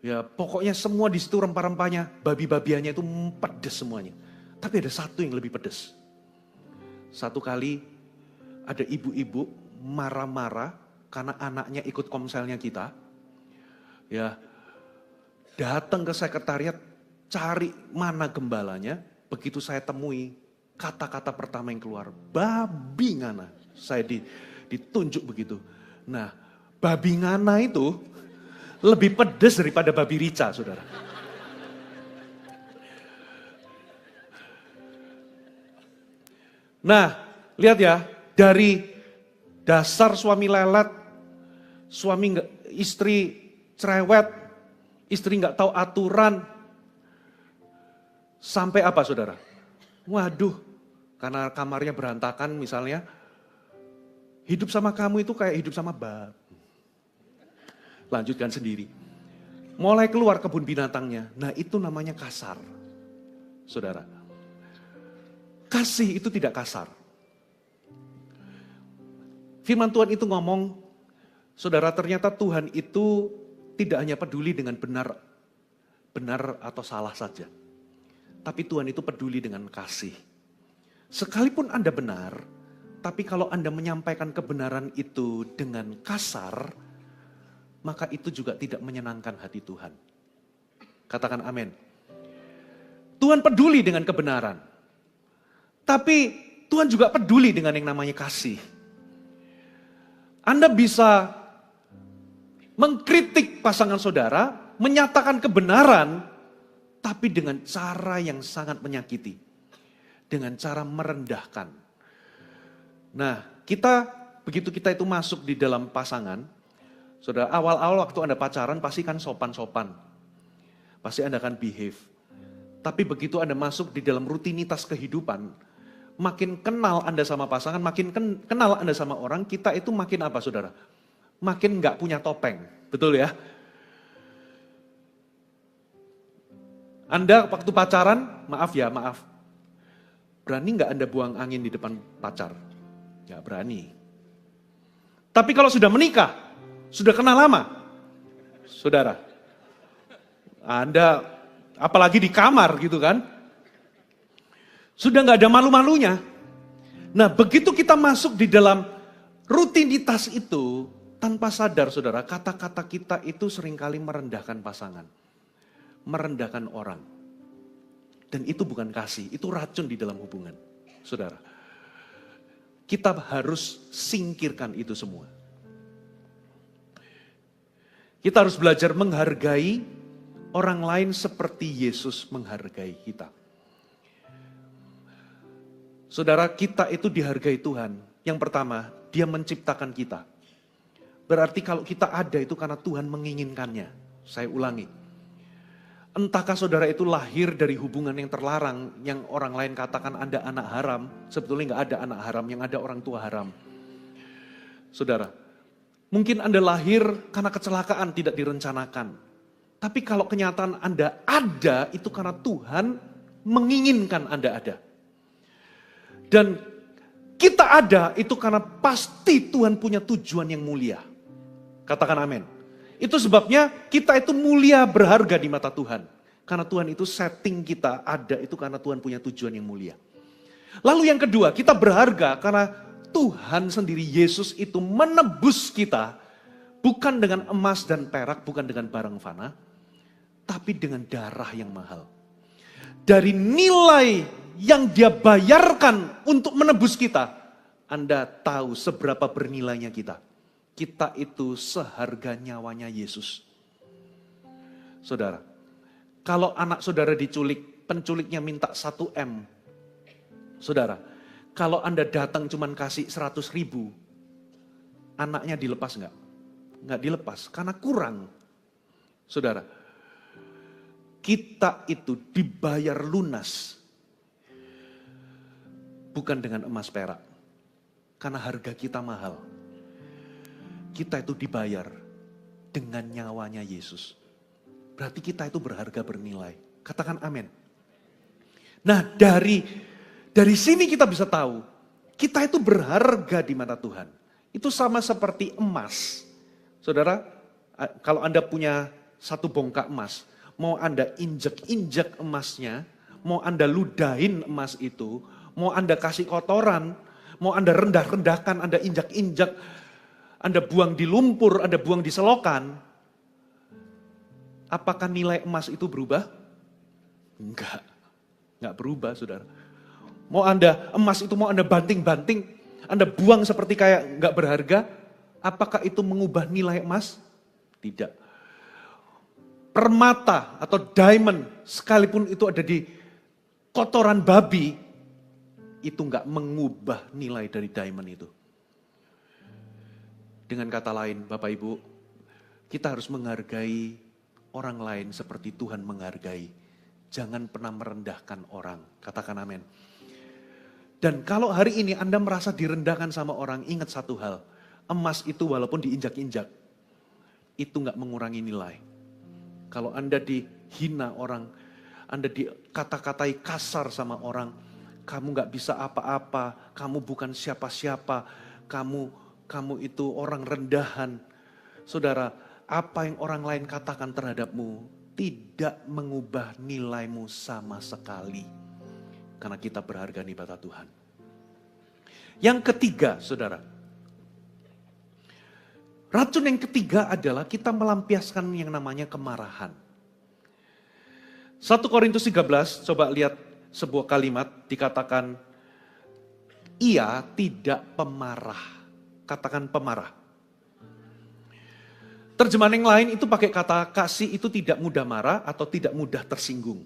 Speaker 1: ya pokoknya semua di situ rempah-rempahnya, babi-babiannya itu pedes semuanya. Tapi ada satu yang lebih pedes. Satu kali ada ibu-ibu marah-marah karena anaknya ikut komselnya kita. Ya, datang ke sekretariat cari mana gembalanya. Begitu saya temui, kata-kata pertama yang keluar, babi ngana. Saya ditunjuk begitu. Nah, babi ngana itu lebih pedas daripada babi rica, saudara. Nah, lihat ya, dari dasar suami lelet, istri cerewet, istri nggak tahu aturan, sampai apa saudara? Waduh, karena kamarnya berantakan misalnya, hidup sama kamu itu kayak hidup sama babi. Lanjutkan sendiri. Mulai keluar kebun binatangnya, nah itu namanya kasar. Saudara, kasih itu tidak kasar. Firman Tuhan itu ngomong, saudara ternyata Tuhan itu tidak hanya peduli dengan benar atau salah saja. Tapi Tuhan itu peduli dengan kasih. Sekalipun Anda benar, tapi kalau Anda menyampaikan kebenaran itu dengan kasar, maka itu juga tidak menyenangkan hati Tuhan. Katakan amin. Tuhan peduli dengan kebenaran. Tapi Tuhan juga peduli dengan yang namanya kasih. Anda bisa mengkritik pasangan saudara, menyatakan kebenaran, tapi dengan cara yang sangat menyakiti. Dengan cara merendahkan. Nah, begitu kita itu masuk di dalam pasangan, saudara, awal-awal waktu Anda pacaran pasti kan sopan-sopan. Pasti Anda akan behave. Tapi begitu Anda masuk di dalam rutinitas kehidupan, makin kenal Anda sama pasangan, makin kenal Anda sama orang, kita itu makin apa saudara? Makin nggak punya topeng, betul ya? Anda waktu pacaran, maaf. Berani nggak Anda buang angin di depan pacar? Nggak berani. Tapi kalau sudah menikah, sudah kenal lama, saudara, Anda apalagi di kamar gitu kan, sudah nggak ada malu-malunya. Nah begitu kita masuk di dalam rutinitas itu, tanpa sadar saudara, kata-kata kita itu seringkali merendahkan pasangan. Merendahkan orang. Dan itu bukan kasih, itu racun di dalam hubungan. Saudara, kita harus singkirkan itu semua. Kita harus belajar menghargai orang lain seperti Yesus menghargai kita. Saudara, kita itu dihargai Tuhan. Yang pertama, Dia menciptakan kita. Berarti kalau kita ada itu karena Tuhan menginginkannya. Saya ulangi. Entahkah saudara itu lahir dari hubungan yang terlarang, yang orang lain katakan Anda anak haram. Sebetulnya nggak ada anak haram, yang ada orang tua haram. Saudara, mungkin Anda lahir karena kecelakaan tidak direncanakan. Tapi kalau kenyataan Anda ada, itu karena Tuhan menginginkan Anda ada. Dan kita ada itu karena pasti Tuhan punya tujuan yang mulia. Katakan amin. Itu sebabnya kita itu mulia berharga di mata Tuhan. Karena Tuhan itu setting kita ada itu karena Tuhan punya tujuan yang mulia. Lalu yang kedua, kita berharga karena Tuhan sendiri, Yesus itu menebus kita. Bukan dengan emas dan perak, bukan dengan barang fana. Tapi dengan darah yang mahal. Dari nilai yang Dia bayarkan untuk menebus kita, Anda tahu seberapa bernilainya kita. Kita itu seharga nyawanya Yesus. Saudara, kalau anak saudara diculik, penculiknya minta 1 M. Saudara, kalau Anda datang cuman kasih 100.000, anaknya dilepas enggak? Enggak dilepas, karena kurang. Saudara, kita itu dibayar lunas. Bukan dengan emas perak. Karena harga kita mahal. Kita itu dibayar dengan nyawanya Yesus. Berarti kita itu berharga bernilai. Katakan amin. Nah, dari sini kita bisa tahu, kita itu berharga di mata Tuhan. Itu sama seperti emas. Saudara, kalau Anda punya satu bongkah emas, mau Anda injek-injek emasnya, mau Anda ludahin emas itu, mau Anda kasih kotoran, mau Anda rendah-rendahkan, Anda injak-injak, Anda buang di lumpur, Anda buang di selokan, apakah nilai emas itu berubah? Enggak berubah, saudara. Mau emas itu mau Anda banting-banting, Anda buang seperti kayak enggak berharga, apakah itu mengubah nilai emas? Tidak. Permata atau diamond, sekalipun itu ada di kotoran babi, itu enggak mengubah nilai dari diamond itu. Dengan kata lain, Bapak Ibu, kita harus menghargai orang lain seperti Tuhan menghargai. Jangan pernah merendahkan orang. Katakan amin. Dan kalau hari ini Anda merasa direndahkan sama orang, ingat satu hal. Emas itu walaupun diinjak-injak, itu gak mengurangi nilai. Kalau Anda dihina orang, Anda dikata-katai kasar sama orang, kamu gak bisa apa-apa, kamu bukan siapa-siapa, kamu itu orang rendahan. Saudara, apa yang orang lain katakan terhadapmu tidak mengubah nilaimu sama sekali. Karena kita berharga di mata Tuhan. Yang ketiga, saudara. Racun yang ketiga adalah kita melampiaskan yang namanya kemarahan. 1 Korintus 13, coba lihat sebuah kalimat dikatakan, ia tidak pemarah. Katakan pemarah. Terjemahan yang lain itu pakai kata kasih itu tidak mudah marah atau tidak mudah tersinggung.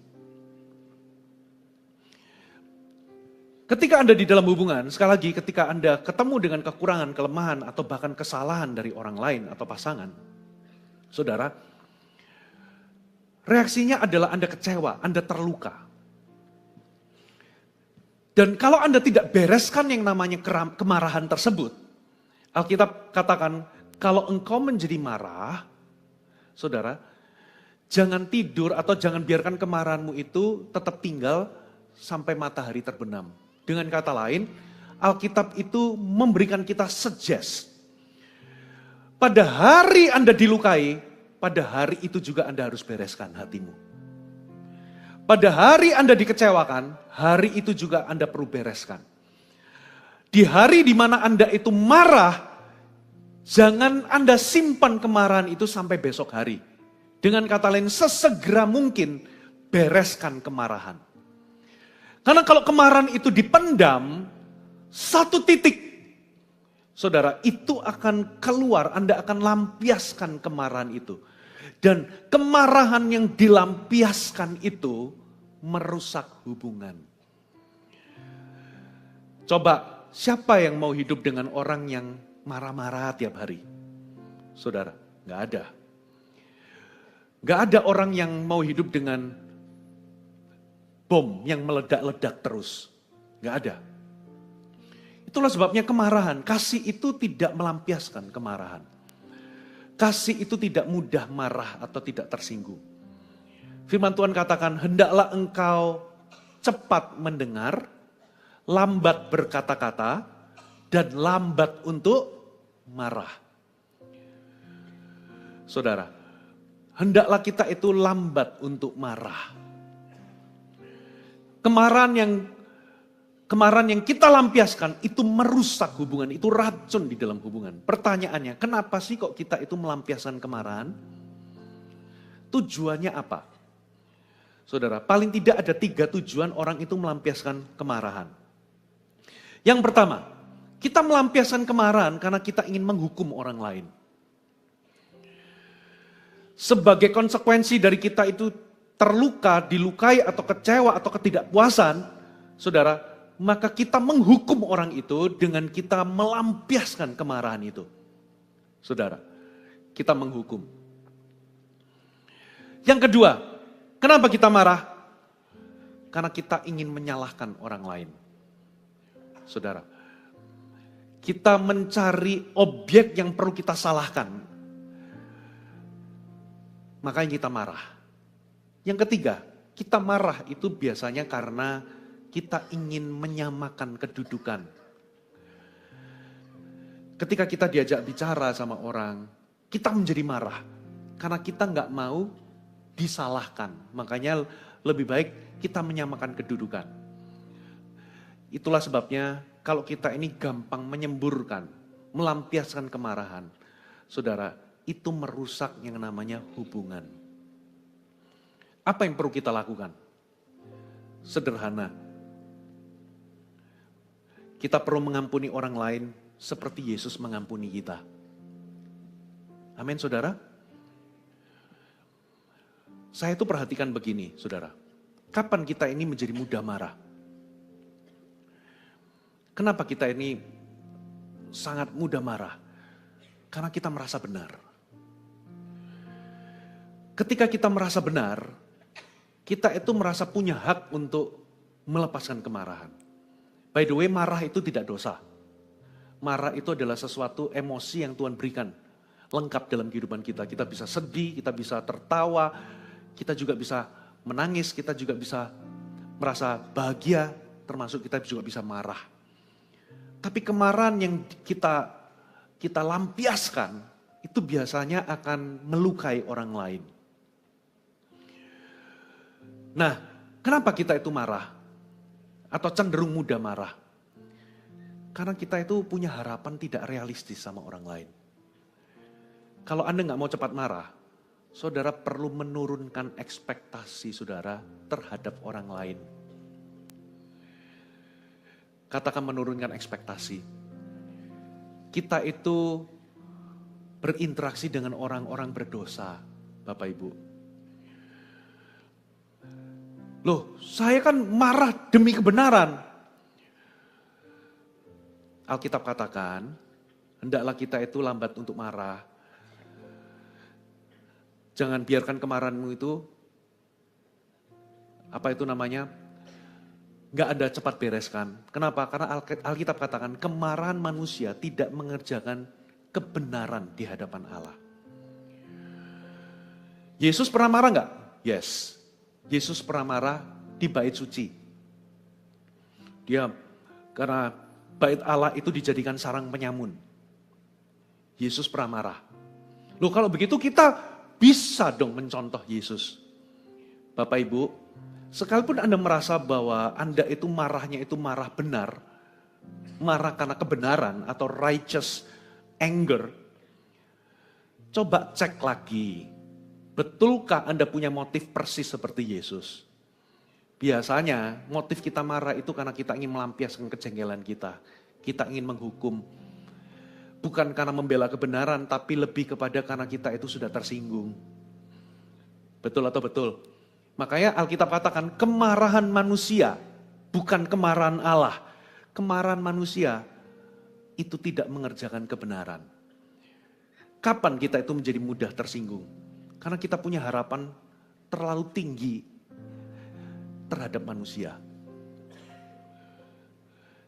Speaker 1: Ketika Anda di dalam hubungan, sekali lagi ketika Anda ketemu dengan kekurangan, kelemahan atau bahkan kesalahan dari orang lain atau pasangan, saudara, reaksinya adalah Anda kecewa, Anda terluka. Dan kalau Anda tidak bereskan yang namanya kemarahan tersebut, Alkitab katakan, kalau engkau menjadi marah, saudara, jangan tidur atau jangan biarkan kemarahanmu itu tetap tinggal sampai matahari terbenam. Dengan kata lain, Alkitab itu memberikan kita suggest. Pada hari Anda dilukai, pada hari itu juga Anda harus bereskan hatimu. Pada hari Anda dikecewakan, hari itu juga Anda perlu bereskan. Di hari di mana Anda itu marah, jangan Anda simpan kemarahan itu sampai besok hari. Dengan kata lain, sesegera mungkin bereskan kemarahan. Karena kalau kemarahan itu dipendam, satu titik, saudara, itu akan keluar, Anda akan lampiaskan kemarahan itu. Dan kemarahan yang dilampiaskan itu merusak hubungan. Coba, siapa yang mau hidup dengan orang yang marah-marah tiap hari? Saudara, gak ada. Gak ada orang yang mau hidup dengan bom yang meledak-ledak terus. Gak ada. Itulah sebabnya kemarahan. Kasih itu tidak melampiaskan kemarahan. Kasih itu tidak mudah marah atau tidak tersinggung. Firman Tuhan katakan, hendaklah engkau cepat mendengar, lambat berkata-kata, dan lambat untuk marah. Saudara, hendaklah kita itu lambat untuk marah. Kemarahan yang kita lampiaskan itu merusak hubungan, itu racun di dalam hubungan. Pertanyaannya, kenapa sih kok kita itu melampiaskan kemarahan? Tujuannya apa? Saudara, paling tidak ada 3 tujuan orang itu melampiaskan kemarahan. Yang pertama, kita melampiaskan kemarahan karena kita ingin menghukum orang lain. Sebagai konsekuensi dari kita itu terluka, dilukai atau kecewa atau ketidakpuasan, saudara, maka kita menghukum orang itu dengan kita melampiaskan kemarahan itu. Saudara, kita menghukum. Yang kedua, kenapa kita marah? Karena kita ingin menyalahkan orang lain. Saudara, kita mencari objek yang perlu kita salahkan. Makanya kita marah. Yang ketiga, Kita marah itu biasanya karena kita ingin menyamakan kedudukan. Ketika kita diajak bicara sama orang, kita menjadi marah. Karena kita nggak mau disalahkan. Makanya lebih baik kita menyamakan kedudukan. Itulah sebabnya kalau kita ini gampang menyemburkan, melampiaskan kemarahan. Saudara, itu merusak yang namanya hubungan. Apa yang perlu kita lakukan? Sederhana. Kita perlu mengampuni orang lain seperti Yesus mengampuni kita. Amin, saudara. Saya itu perhatikan begini, saudara. Kapan kita ini menjadi mudah marah? Kenapa kita ini sangat mudah marah? Karena kita merasa benar. Ketika kita merasa benar, kita itu merasa punya hak untuk melepaskan kemarahan. By the way, marah itu tidak dosa. Marah itu adalah sesuatu emosi yang Tuhan berikan. Lengkap dalam kehidupan kita. Kita bisa sedih, kita bisa tertawa, kita juga bisa menangis, kita juga bisa merasa bahagia, termasuk kita juga bisa marah. Tapi kemarahan yang kita lampiaskan, itu biasanya akan melukai orang lain. Nah, kenapa kita itu marah? Atau cenderung mudah marah? Karena kita itu punya harapan tidak realistis sama orang lain. Kalau Anda nggak mau cepat marah, saudara perlu menurunkan ekspektasi saudara terhadap orang lain. Katakan menurunkan ekspektasi. Kita itu berinteraksi dengan orang-orang berdosa, Bapak Ibu. Loh, saya kan marah demi kebenaran. Alkitab katakan, hendaklah kita itu lambat untuk marah. Jangan biarkan kemarahanmu itu, gak ada cepat bereskan. Kenapa? Karena Alkitab katakan kemarahan manusia tidak mengerjakan kebenaran di hadapan Allah. Yesus pernah marah gak? Yes. Yesus pernah marah di bait suci. Dia karena bait Allah itu dijadikan sarang penyamun. Yesus pernah marah. Loh kalau begitu kita bisa dong mencontoh Yesus. Bapak Ibu, sekalipun Anda merasa bahwa Anda itu marahnya itu marah benar, marah karena kebenaran atau righteous anger, coba cek lagi. Betulkah Anda punya motif persis seperti Yesus? Biasanya motif kita marah itu karena kita ingin melampiaskan kejengkelan kita. Kita ingin menghukum. Bukan karena membela kebenaran, tapi lebih kepada karena kita itu sudah tersinggung. Betul atau betul? Makanya Alkitab katakan kemarahan manusia, bukan kemarahan Allah. Kemarahan manusia itu tidak mengerjakan kebenaran. Kapan kita itu menjadi mudah tersinggung? Karena kita punya harapan terlalu tinggi terhadap manusia.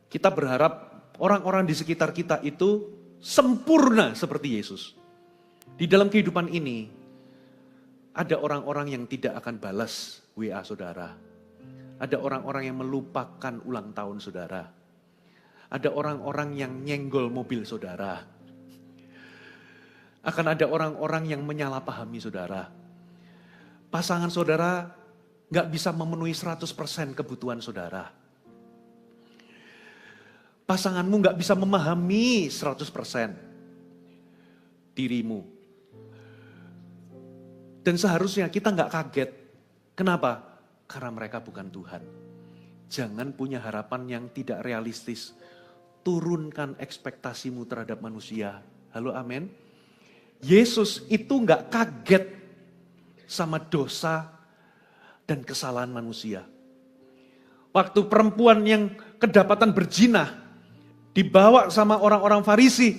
Speaker 1: Kita berharap orang-orang di sekitar kita itu sempurna seperti Yesus. Di dalam kehidupan ini, ada orang-orang yang tidak akan balas WA saudara. Ada orang-orang yang melupakan ulang tahun saudara. Ada orang-orang yang nyenggol mobil saudara. Akan ada orang-orang yang menyalahpahami saudara. Pasangan saudara gak bisa memenuhi 100% kebutuhan saudara. Pasanganmu gak bisa memahami 100% dirimu. Dan seharusnya kita gak kaget. Kenapa? Karena mereka bukan Tuhan. Jangan punya harapan yang tidak realistis. Turunkan ekspektasimu terhadap manusia. Halo, amin. Yesus itu gak kaget sama dosa dan kesalahan manusia. Waktu perempuan yang kedapatan berzina dibawa sama orang-orang Farisi.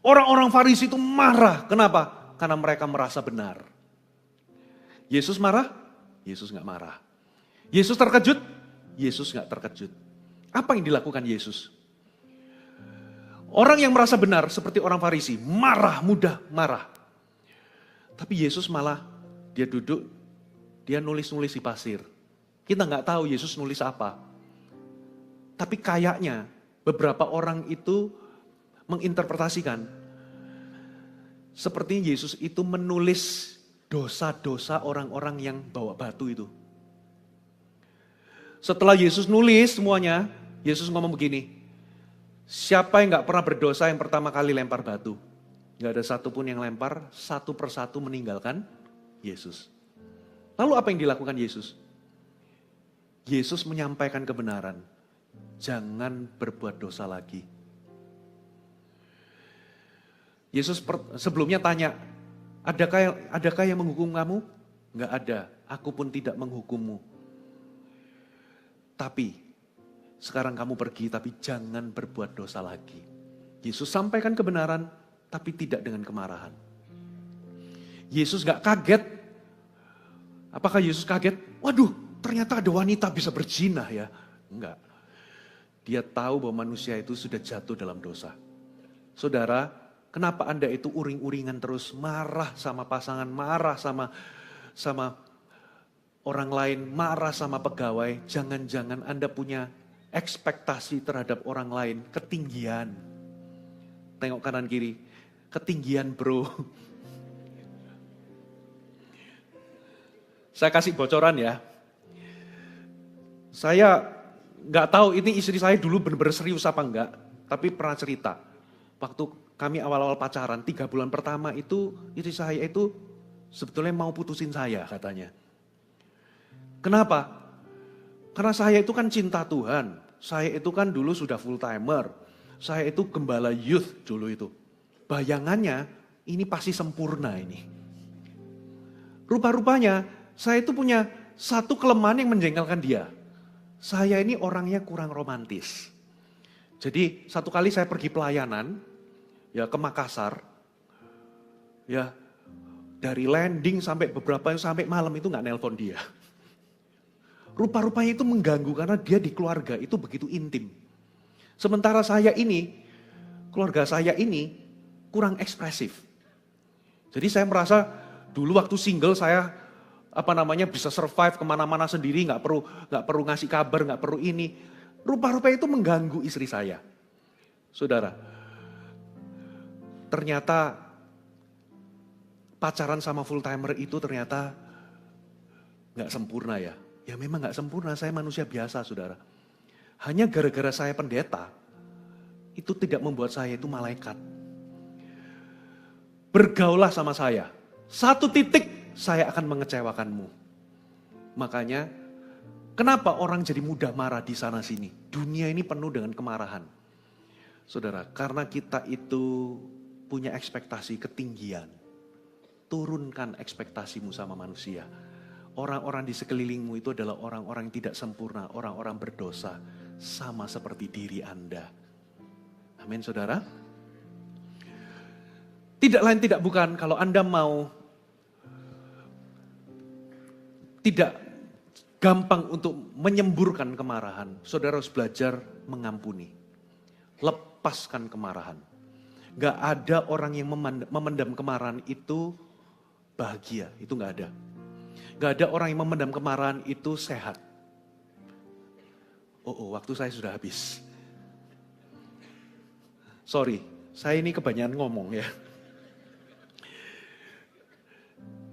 Speaker 1: Orang-orang Farisi itu marah. Kenapa? Karena mereka merasa benar. Yesus marah? Yesus gak marah. Yesus terkejut? Yesus gak terkejut. Apa yang dilakukan Yesus? Orang yang merasa benar seperti orang Farisi, marah, mudah marah. Tapi Yesus malah dia duduk, Dia nulis-nulis di pasir. Kita nggak tahu Yesus nulis apa. Tapi kayaknya beberapa orang itu menginterpretasikan seperti Yesus itu menulis dosa-dosa orang-orang yang bawa batu itu. Setelah Yesus nulis semuanya, Yesus ngomong begini, siapa yang gak pernah berdosa yang pertama kali lempar batu? Gak ada satupun yang lempar, satu persatu meninggalkan Yesus. Lalu apa yang dilakukan Yesus? Yesus menyampaikan kebenaran, jangan berbuat dosa lagi. Yesus sebelumnya tanya, adakah yang menghukum kamu? Enggak ada, aku pun tidak menghukummu. Tapi sekarang kamu pergi, tapi jangan berbuat dosa lagi. Yesus sampaikan kebenaran, tapi tidak dengan kemarahan. Yesus gak kaget. Apakah Yesus kaget? Waduh, ternyata ada wanita bisa berzina ya. Enggak. Dia tahu bahwa manusia itu sudah jatuh dalam dosa. Saudara, kenapa Anda itu uring-uringan terus, marah sama pasangan, marah sama orang lain, marah sama pegawai? Jangan-jangan Anda punya ekspektasi terhadap orang lain, ketinggian. Tengok kanan kiri, ketinggian bro. Saya kasih bocoran ya. Saya nggak tahu ini istri saya dulu benar-benar serius apa enggak, tapi pernah cerita. Waktu kami awal-awal pacaran, 3 bulan pertama itu istri saya itu sebetulnya mau putusin saya katanya. Kenapa? Karena saya itu kan cinta Tuhan. Saya itu kan dulu sudah full timer. Saya itu gembala youth dulu itu. Bayangannya ini pasti sempurna ini. Rupa-rupanya saya itu punya satu kelemahan yang menjengkelkan dia. Saya ini orangnya kurang romantis. Jadi satu kali saya pergi pelayanan ya ke Makassar. Ya dari landing sampai malam itu nggak nelpon dia. Rupa-rupanya itu mengganggu karena dia di keluarga itu begitu intim. Sementara keluarga saya ini kurang ekspresif. Jadi saya merasa dulu waktu single saya bisa survive kemana-mana sendiri, nggak perlu ngasih kabar, nggak perlu ini. Rupa-rupanya itu mengganggu istri saya. Saudara, ternyata pacaran sama full timer itu ternyata nggak sempurna ya. Ya memang nggak sempurna, saya manusia biasa saudara. Hanya gara-gara saya pendeta, itu tidak membuat saya itu malaikat. Bergaulah sama saya. Satu titik saya akan mengecewakanmu. Makanya, kenapa orang jadi mudah marah di sana sini? Dunia ini penuh dengan kemarahan. Saudara, karena kita itu punya ekspektasi ketinggian. Turunkan ekspektasimu sama manusia. Orang-orang di sekelilingmu itu adalah orang-orang yang tidak sempurna, orang-orang berdosa. Sama seperti diri Anda. Amin saudara. Tidak lain tidak bukan kalau Anda mau tidak gampang untuk menyemburkan kemarahan. Saudara harus belajar mengampuni. Lepaskan kemarahan. Gak ada orang yang memendam kemarahan itu bahagia, itu gak ada. Gak ada orang yang memendam kemarahan itu sehat. Waktu saya sudah habis. Sorry, saya ini kebanyakan ngomong ya.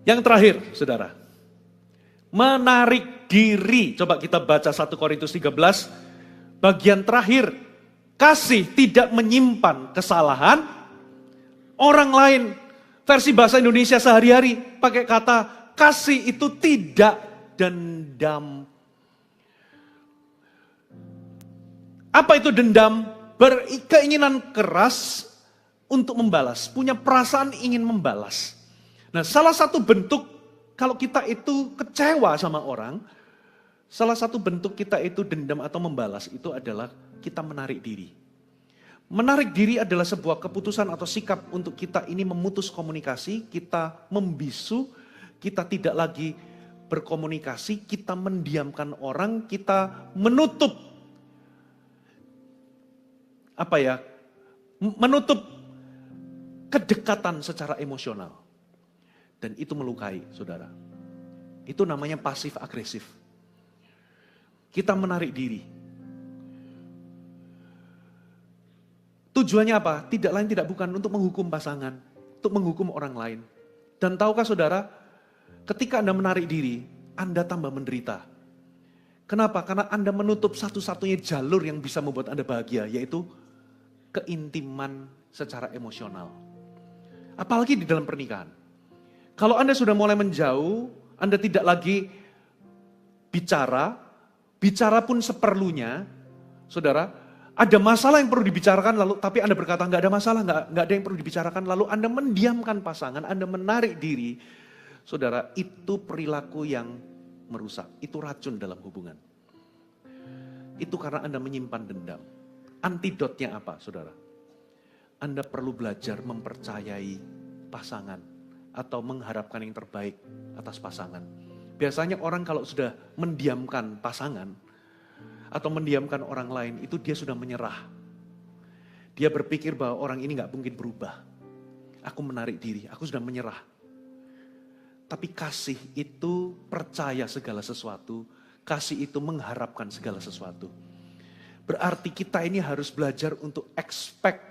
Speaker 1: Yang terakhir, saudara. Menarik diri. Coba kita baca 1 Korintus 13. Bagian terakhir. Kasih tidak menyimpan kesalahan orang lain. Versi bahasa Indonesia sehari-hari pakai kata kasih itu tidak dendam. Apa itu dendam? Berkeinginan keras untuk membalas. Punya perasaan ingin membalas. Nah, salah satu bentuk kalau kita itu kecewa sama orang, salah satu bentuk kita itu dendam atau membalas itu adalah kita menarik diri. Menarik diri adalah sebuah keputusan atau sikap untuk kita ini memutus komunikasi, kita membisu, kita tidak lagi berkomunikasi, kita mendiamkan orang, kita menutup menutup kedekatan secara emosional. Dan itu melukai, saudara. Itu namanya pasif agresif. Kita menarik diri. Tujuannya apa? Tidak lain tidak bukan untuk menghukum pasangan, untuk menghukum orang lain. Dan tahukah saudara, ketika Anda menarik diri, Anda tambah menderita. Kenapa? Karena Anda menutup satu-satunya jalur yang bisa membuat Anda bahagia, yaitu keintiman secara emosional. Apalagi di dalam pernikahan. Kalau Anda sudah mulai menjauh, Anda tidak lagi bicara pun seperlunya, saudara, ada masalah yang perlu dibicarakan, lalu tapi Anda berkata nggak ada masalah, nggak ada yang perlu dibicarakan, lalu Anda mendiamkan pasangan, Anda menarik diri, saudara, itu perilaku yang merusak, itu racun dalam hubungan. Itu karena Anda menyimpan dendam. Antidotnya apa, saudara? Anda perlu belajar mempercayai pasangan atau mengharapkan yang terbaik atas pasangan. Biasanya orang kalau sudah mendiamkan pasangan atau mendiamkan orang lain, itu dia sudah menyerah. Dia berpikir bahwa orang ini gak mungkin berubah. Aku menarik diri, aku sudah menyerah. Tapi kasih itu percaya segala sesuatu, kasih itu mengharapkan segala sesuatu. Berarti kita ini harus belajar untuk expect,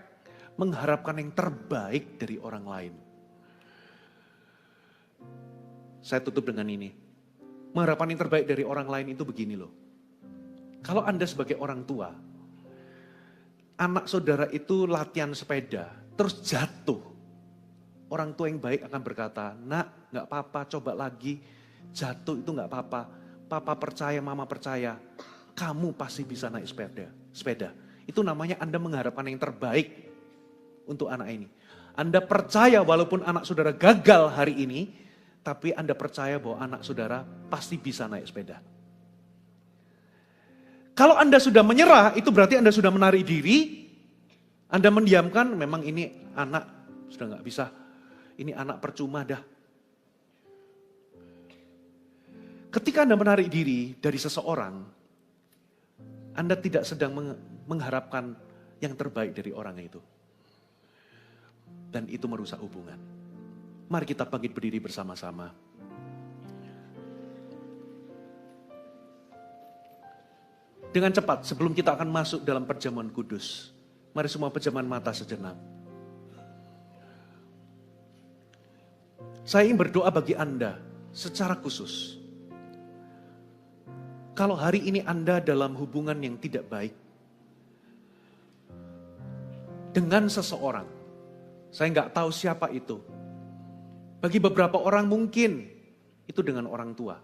Speaker 1: mengharapkan yang terbaik dari orang lain. Saya tutup dengan ini. Mengharapkan yang terbaik dari orang lain itu begini loh. Kalau Anda sebagai orang tua, anak saudara itu latihan sepeda, terus jatuh. Orang tua yang baik akan berkata, nak gak apa-apa, coba lagi. Jatuh itu gak apa-apa. Papa percaya, mama percaya. Kamu pasti bisa naik sepeda. Itu namanya Anda mengharapkan yang terbaik untuk anak ini. Anda percaya walaupun anak saudara gagal hari ini, tapi Anda percaya bahwa anak saudara pasti bisa naik sepeda. Kalau Anda sudah menyerah, itu berarti Anda sudah menarik diri. Anda mendiamkan, memang ini anak sudah gak bisa. Ini anak percuma dah. Ketika Anda menarik diri dari seseorang, Anda tidak sedang mengharapkan yang terbaik dari orang itu. Dan itu merusak hubungan. Mari kita bangkit berdiri bersama-sama. Dengan cepat, sebelum kita akan masuk dalam perjamuan kudus, mari semua pejamkan mata sejenak. Saya ingin berdoa bagi Anda secara khusus. Kalau hari ini Anda dalam hubungan yang tidak baik dengan seseorang, saya nggak tahu siapa itu. Bagi beberapa orang mungkin itu dengan orang tua.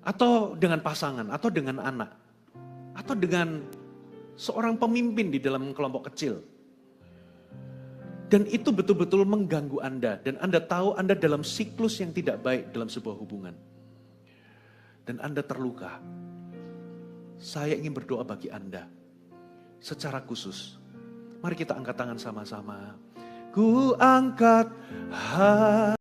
Speaker 1: Atau dengan pasangan, atau dengan anak. Atau dengan seorang pemimpin di dalam kelompok kecil. Dan itu betul-betul mengganggu Anda. Dan Anda tahu Anda dalam siklus yang tidak baik dalam sebuah hubungan. Dan Anda terluka. Saya ingin berdoa bagi Anda. Secara khusus. Mari kita angkat tangan sama-sama. Ku angkat hati.